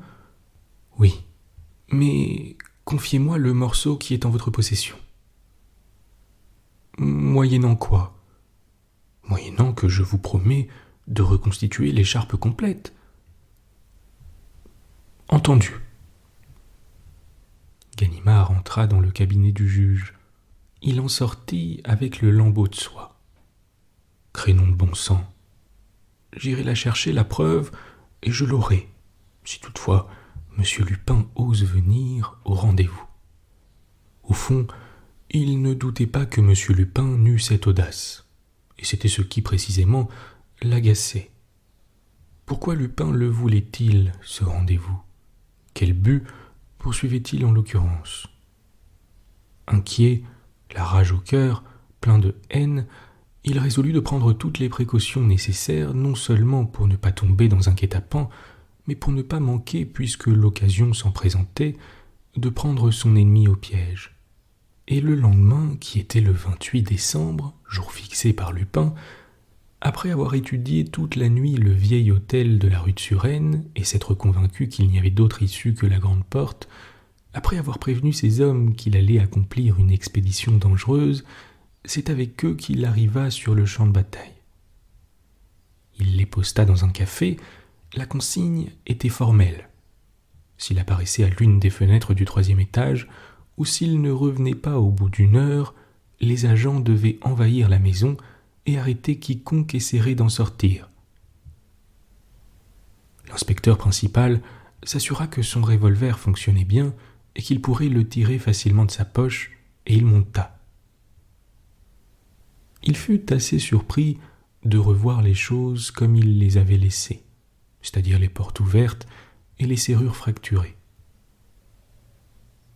Oui, mais confiez-moi le morceau qui est en votre possession. » »« Moyennant quoi ? » ?»« Moyennant que je vous promets de reconstituer l'écharpe complète. » »« Entendu. » Ganimard entra dans le cabinet du juge. Il en sortit avec le lambeau de soie. « Crénom de bon sang, j'irai la chercher, la preuve, et je l'aurai, si toutefois M. Lupin ose venir au rendez-vous. » Au fond, il ne doutait pas que M. Lupin n'eût cette audace, et c'était ce qui, précisément, l'agaçait. Pourquoi Lupin le voulait-il, ce rendez-vous ? Quel but poursuivait-il en l'occurrence ? Inquiet, la rage au cœur, plein de haine, il résolut de prendre toutes les précautions nécessaires, non seulement pour ne pas tomber dans un guet-apens, mais pour ne pas manquer, puisque l'occasion s'en présentait, de prendre son ennemi au piège. Et le lendemain, qui était le 28 décembre, jour fixé par Lupin, après avoir étudié toute la nuit le vieil hôtel de la rue de Suresnes et s'être convaincu qu'il n'y avait d'autre issue que la grande porte, après avoir prévenu ses hommes qu'il allait accomplir une expédition dangereuse, c'est avec eux qu'il arriva sur le champ de bataille. Il les posta dans un café. La consigne était formelle. s'il apparaissait à l'une des fenêtres du 3e étage, ou s'il ne revenait pas au bout d'une heure, les agents devaient envahir la maison et arrêter quiconque essaierait d'en sortir. L'inspecteur principal s'assura que son revolver fonctionnait bien et qu'il pourrait le tirer facilement de sa poche, et il monta. Il fut assez surpris de revoir les choses comme il les avait laissées, c'est-à-dire les portes ouvertes et les serrures fracturées.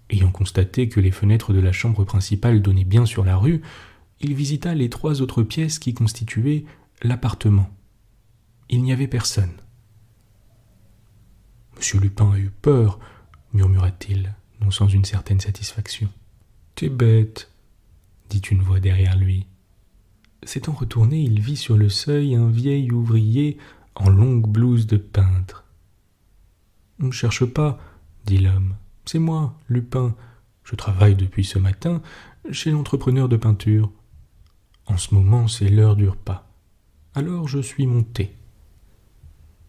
Ayant constaté que les fenêtres de la chambre principale donnaient bien sur la rue, il visita les 3 autres pièces qui constituaient l'appartement. Il n'y avait personne. « Monsieur Lupin a eu peur, » murmura-t-il, non sans une certaine satisfaction. « T'es bête, » dit une voix derrière lui. S'étant retourné, il vit sur le seuil un vieil ouvrier en longue blouse de peintre. « Ne cherche pas, » dit l'homme. « C'est moi, Lupin. Je travaille depuis ce matin chez l'entrepreneur de peinture. En ce moment, c'est l'heure du repas. Alors je suis monté. »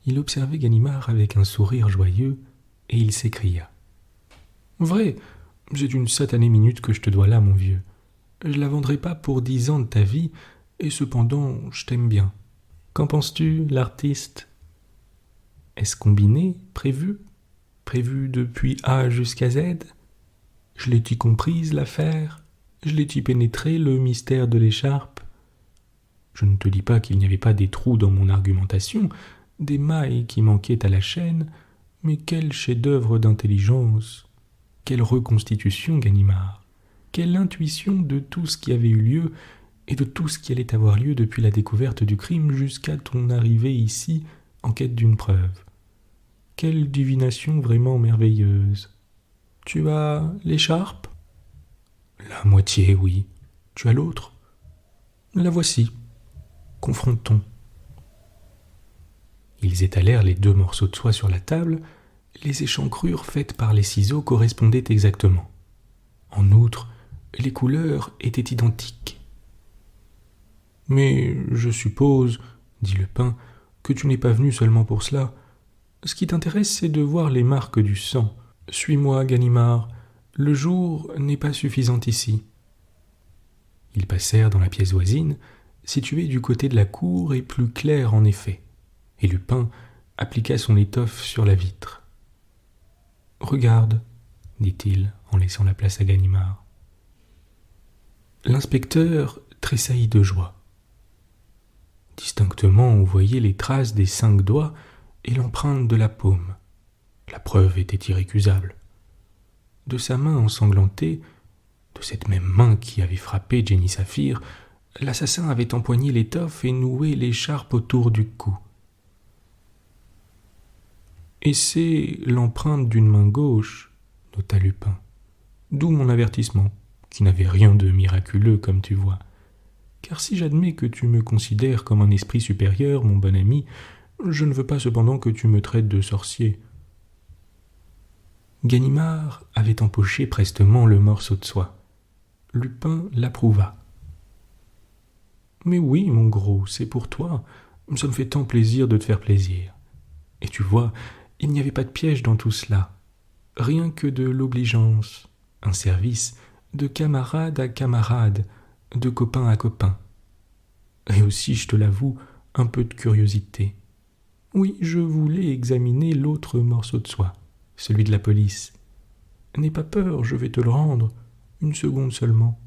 Il observait Ganimard avec un sourire joyeux et il s'écria. « Vrai, c'est une satanée minute que je te dois là, mon vieux. Je la vendrai pas pour 10 ans de ta vie, et cependant, je t'aime bien. Qu'en penses-tu, l'artiste ? Est-ce combiné, prévu ? Prévu depuis A jusqu'à Z ? Je l'ai-tu comprise, l'affaire ? Je l'ai-tu pénétré, le mystère de l'écharpe ? Je ne te dis pas qu'il n'y avait pas des trous dans mon argumentation, des mailles qui manquaient à la chaîne, mais quel chef-d'œuvre d'intelligence ! Quelle reconstitution, Ganimard ! Quelle intuition de tout ce qui avait eu lieu et de tout ce qui allait avoir lieu depuis la découverte du crime jusqu'à ton arrivée ici en quête d'une preuve. Quelle divination vraiment merveilleuse. Tu as l'écharpe ? La moitié, oui. Tu as l'autre ? La voici. Confrontons. Ils étalèrent les 2 morceaux de soie sur la table. Les échancrures faites par les ciseaux correspondaient exactement. En outre, les couleurs étaient identiques. « Mais je suppose, dit Lupin, que tu n'es pas venu seulement pour cela. Ce qui t'intéresse, c'est de voir les marques du sang. Suis-moi, Ganimard. Le jour n'est pas suffisant ici. » Ils passèrent dans la pièce voisine, située du côté de la cour et plus claire en effet, et Lupin appliqua son étoffe sur la vitre. « Regarde, » dit-il en laissant la place à Ganimard. L'inspecteur tressaillit de joie. Distinctement, on voyait les traces des 5 doigts et l'empreinte de la paume. La preuve était irrécusable. De sa main ensanglantée, de cette même main qui avait frappé Jenny Saphir, l'assassin avait empoigné l'étoffe et noué l'écharpe autour du cou. « Et c'est l'empreinte d'une main gauche, » nota Lupin. « D'où mon avertissement, qui n'avait rien de miraculeux, comme tu vois. Car si j'admets que tu me considères comme un esprit supérieur, mon bon ami, je ne veux pas cependant que tu me traites de sorcier. » Ganimard avait empoché prestement le morceau de soie. Lupin l'approuva. « Mais oui, mon gros, c'est pour toi. Ça me fait tant plaisir de te faire plaisir. Et tu vois, il n'y avait pas de piège dans tout cela. Rien que de l'obligeance, un service, de camarade à camarade, de copain à copain. Et aussi, je te l'avoue, un peu de curiosité. Oui, je voulais examiner l'autre morceau de soie, celui de la police. N'aie pas peur, je vais te le rendre, 1 seconde seulement. »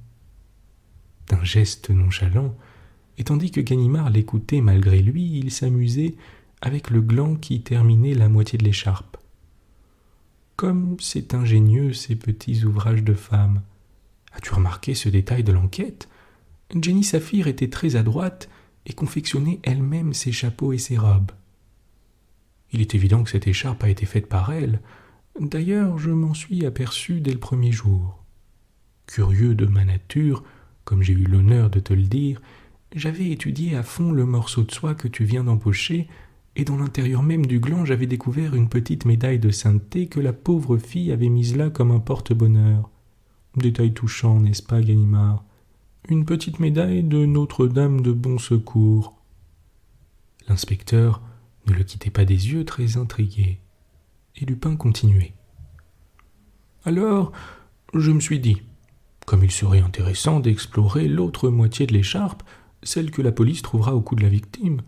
D'un geste nonchalant, et tandis que Ganimard l'écoutait malgré lui, il s'amusait avec le gland qui terminait la moitié de l'écharpe. Comme c'est ingénieux, ces petits ouvrages de femmes. As-tu remarqué ce détail de l'enquête ? Jenny Saphir était très adroite et confectionnait elle-même ses chapeaux et ses robes. Il est évident que cette écharpe a été faite par elle. D'ailleurs, je m'en suis aperçu dès le premier jour. Curieux de ma nature, comme j'ai eu l'honneur de te le dire, j'avais étudié à fond le morceau de soie que tu viens d'empocher, et dans l'intérieur même du gland, j'avais découvert une petite médaille de sainteté que la pauvre fille avait mise là comme un porte-bonheur. Détail touchant, n'est-ce pas, Ganimard ? Une petite médaille de Notre-Dame de Bon Secours. L'inspecteur ne le quittait pas des yeux, très intrigué. et Lupin continuait. Alors, je me suis dit, comme il serait intéressant d'explorer l'autre moitié de l'écharpe, celle que la police trouvera au cou de la victime,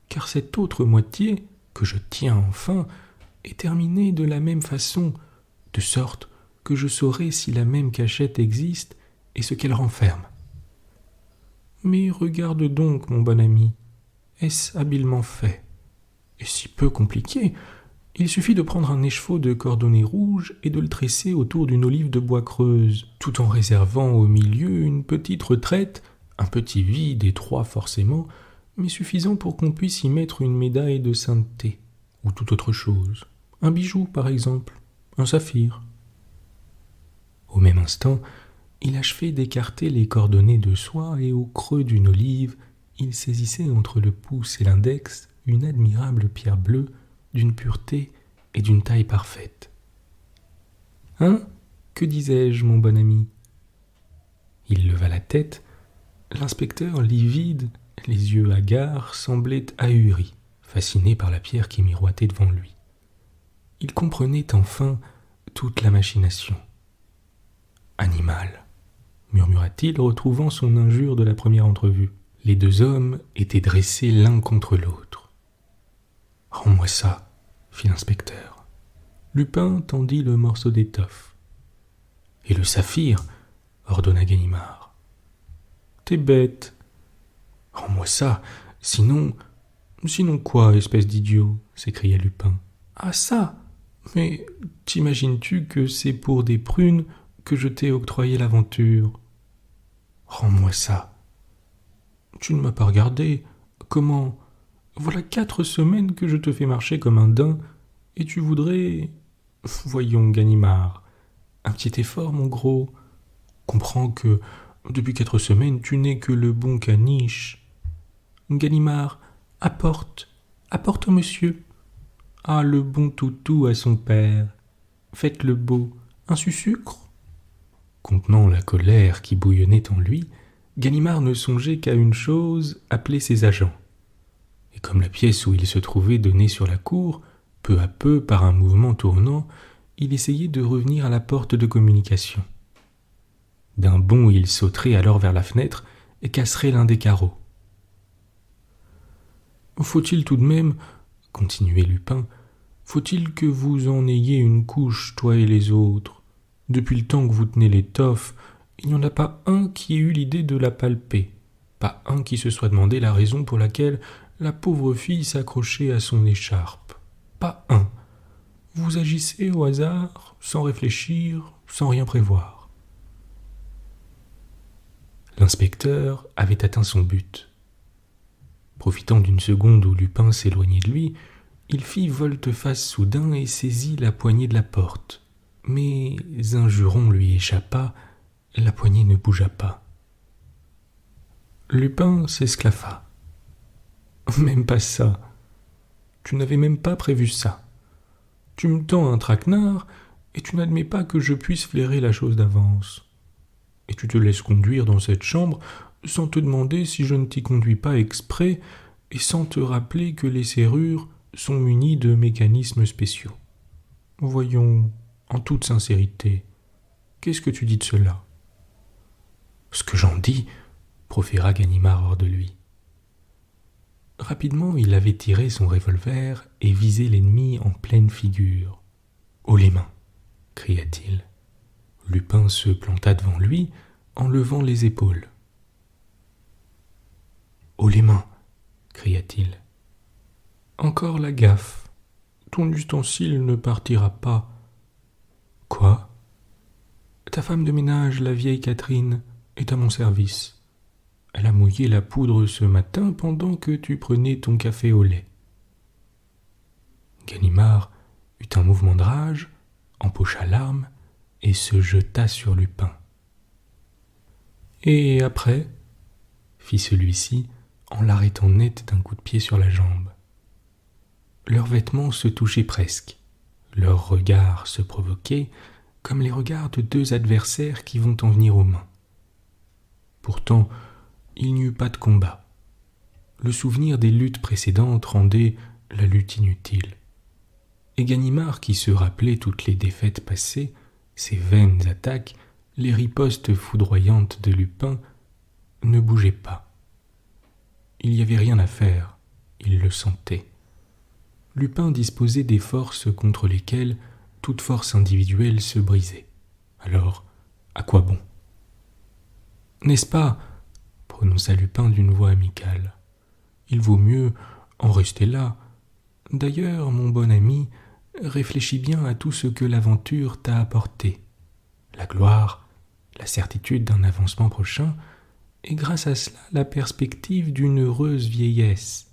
car cette autre moitié, que je tiens enfin, est terminée de la même façon, de sorte que je saurai si la même cachette existe et ce qu'elle renferme. Mais regarde donc, mon bon ami, est-ce habilement fait? Et si peu compliqué, il suffit de prendre un écheveau de cordonnet rouge et de le tresser autour d'une olive de bois creuse, tout en réservant au milieu une petite retraite, un petit vide étroit forcément, mais suffisant pour qu'on puisse y mettre une médaille de sainteté, ou toute autre chose, un bijou par exemple, un saphir. Au même instant, il achevait d'écarter les cordonnets de soie et au creux d'une olive, il saisissait entre le pouce et l'index une admirable pierre bleue d'une pureté et d'une taille parfaite. « Hein ? Que disais-je, mon bon ami ?» Il leva la tête. L'inspecteur, livide, les yeux hagards, semblait ahuri, fasciné par la pierre qui miroitait devant lui. Il comprenait enfin toute la machination. « Animal !» murmura-t-il, retrouvant son injure de la première entrevue. Les deux hommes étaient dressés l'un contre l'autre. « Rends-moi ça !» fit l'inspecteur. Lupin tendit le morceau d'étoffe. « Et le saphir !» ordonna Ganimard. « T'es bête !»« Rends-moi ça, sinon... »« Sinon quoi, espèce d'idiot ?» s'écria Lupin. « Ah ça ! Mais t'imagines-tu que c'est pour des prunes que je t'ai octroyé l'aventure ? Rends-moi ça. » « Tu ne m'as pas regardé. Comment ? Voilà 4 semaines que je te fais marcher comme un daim, et tu voudrais... Voyons, Ganimard, un petit effort, mon gros. Comprends que, depuis 4 semaines, tu n'es que le bon caniche. Ganimard, apporte au monsieur. Ah, le bon toutou à son père. Faites le beau. Un sucre ? Contenant la colère qui bouillonnait en lui, Ganimard ne songeait qu'à une chose, appeler ses agents. Et comme la pièce où il se trouvait donnait sur la cour, peu à peu, par un mouvement tournant, il essayait de revenir à la porte de communication. D'un bond, il sauterait alors vers la fenêtre et casserait l'un des carreaux. « Faut-il tout de même, continuait Lupin, faut-il que vous en ayez une couche, toi et les autres ? Depuis le temps que vous tenez l'étoffe, il n'y en a pas un qui ait eu l'idée de la palper, pas un qui se soit demandé la raison pour laquelle la pauvre fille s'accrochait à son écharpe. Pas un. Vous agissez au hasard, sans réfléchir, sans rien prévoir. » L'inspecteur avait atteint son but. Profitant d'une seconde où Lupin s'éloignait de lui, il fit volte-face soudain et saisit la poignée de la porte. Mais un juron lui échappa, la poignée ne bougea pas. Lupin s'esclaffa. « Même pas ça. Tu n'avais même pas prévu ça. Tu me tends un traquenard et tu n'admets pas que je puisse flairer la chose d'avance. Et tu te laisses conduire dans cette chambre sans te demander si je ne t'y conduis pas exprès et sans te rappeler que les serrures sont munies de mécanismes spéciaux. Voyons, en toute sincérité, qu'est-ce que tu dis de cela ? » « Ce que j'en dis, » proféra Ganimard hors de lui. Rapidement, il avait tiré son revolver et visé l'ennemi en pleine figure. « Haut les mains !» cria-t-il. Lupin se planta devant lui en levant les épaules. « Haut les mains !» cria-t-il. « Encore la gaffe. Ton ustensile ne partira pas. »« Quoi ? Ta femme de ménage, la vieille Catherine, est à mon service. Elle a mouillé la poudre ce matin pendant que tu prenais ton café au lait. » Ganimard eut un mouvement de rage, empocha l'arme et se jeta sur Lupin. « Et après ?» fit celui-ci en l'arrêtant net d'un coup de pied sur la jambe. Leurs vêtements se touchaient presque, leurs regards se provoquaient comme les regards de 2 adversaires qui vont en venir aux mains. Pourtant, il n'y eut pas de combat. Le souvenir des luttes précédentes rendait la lutte inutile. et Ganimard, qui se rappelait toutes les défaites passées, ses vaines attaques, les ripostes foudroyantes de Lupin, ne bougeait pas. Il n'y avait rien à faire, il le sentait. Lupin disposait des forces contre lesquelles toute force individuelle se brisait. Alors, à quoi bon ? « N'est-ce pas ?» prononça Lupin d'une voix amicale. « Il vaut mieux en rester là. D'ailleurs, mon bon ami, réfléchis bien à tout ce que l'aventure t'a apporté. La gloire, la certitude d'un avancement prochain, et grâce à cela la perspective d'une heureuse vieillesse.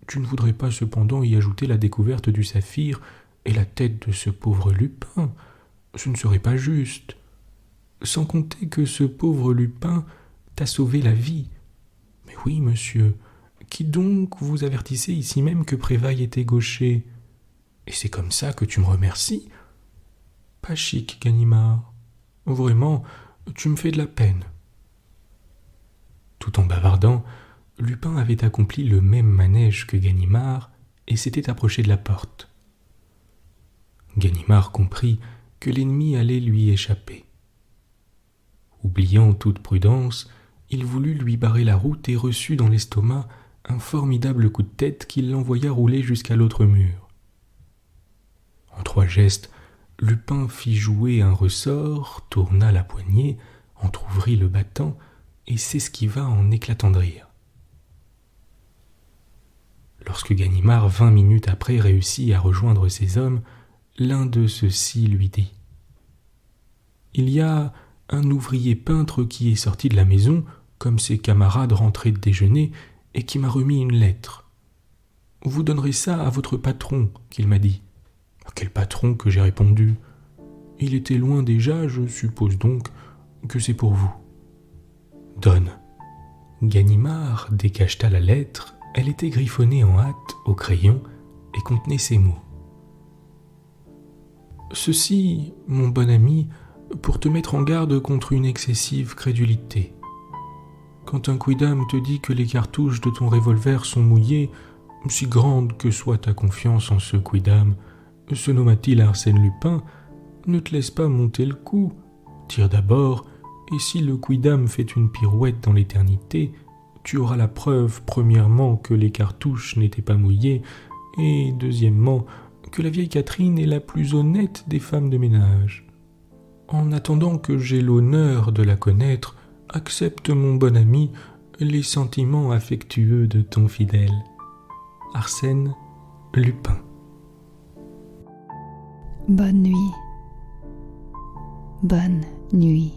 Tu ne voudrais pas cependant y ajouter la découverte du saphir et la tête de ce pauvre Lupin. Ce ne serait pas juste. Sans compter que ce pauvre Lupin t'a sauvé la vie. Mais oui, monsieur, qui donc vous avertissait ici même que Prévailles était gaucher? Et c'est comme ça que tu me remercies? Pas chic, Ganimard. Vraiment, tu me fais de la peine. » Tout en bavardant, Lupin avait accompli le même manège que Ganimard et s'était approché de la porte. Ganimard comprit que l'ennemi allait lui échapper. Oubliant toute prudence, il voulut lui barrer la route et reçut dans l'estomac un formidable coup de tête qui l'envoya rouler jusqu'à l'autre mur. En 3 gestes, Lupin fit jouer un ressort, tourna la poignée, entr'ouvrit le battant et s'esquiva en éclatant de rire. Lorsque Ganimard, 20 minutes après, réussit à rejoindre ses hommes, l'un de ceux-ci lui dit : « Il y a un ouvrier peintre qui est sorti de la maison, comme ses camarades rentraient de déjeuner, et qui m'a remis une lettre. Vous donnerez ça à votre patron, qu'il m'a dit. » Quel patron, que j'ai répondu. Il était loin déjà, je suppose donc que c'est pour vous. Donne. Ganimard décacheta la lettre, elle était griffonnée en hâte au crayon et contenait ces mots. Ceci, mon bon ami, pour te mettre en garde contre une excessive crédulité. Quand un quidam te dit que les cartouches de ton revolver sont mouillées, si grande que soit ta confiance en ce quidam, se nomma-t-il Arsène Lupin, ne te laisse pas monter le coup. Tire d'abord, et si le quidam fait une pirouette dans l'éternité, tu auras la preuve, premièrement, que les cartouches n'étaient pas mouillées, et deuxièmement, que la vieille Catherine est la plus honnête des femmes de ménage. En attendant que j'aie l'honneur de la connaître, accepte, mon bon ami, les sentiments affectueux de ton fidèle Arsène Lupin. Bonne nuit. Bonne nuit.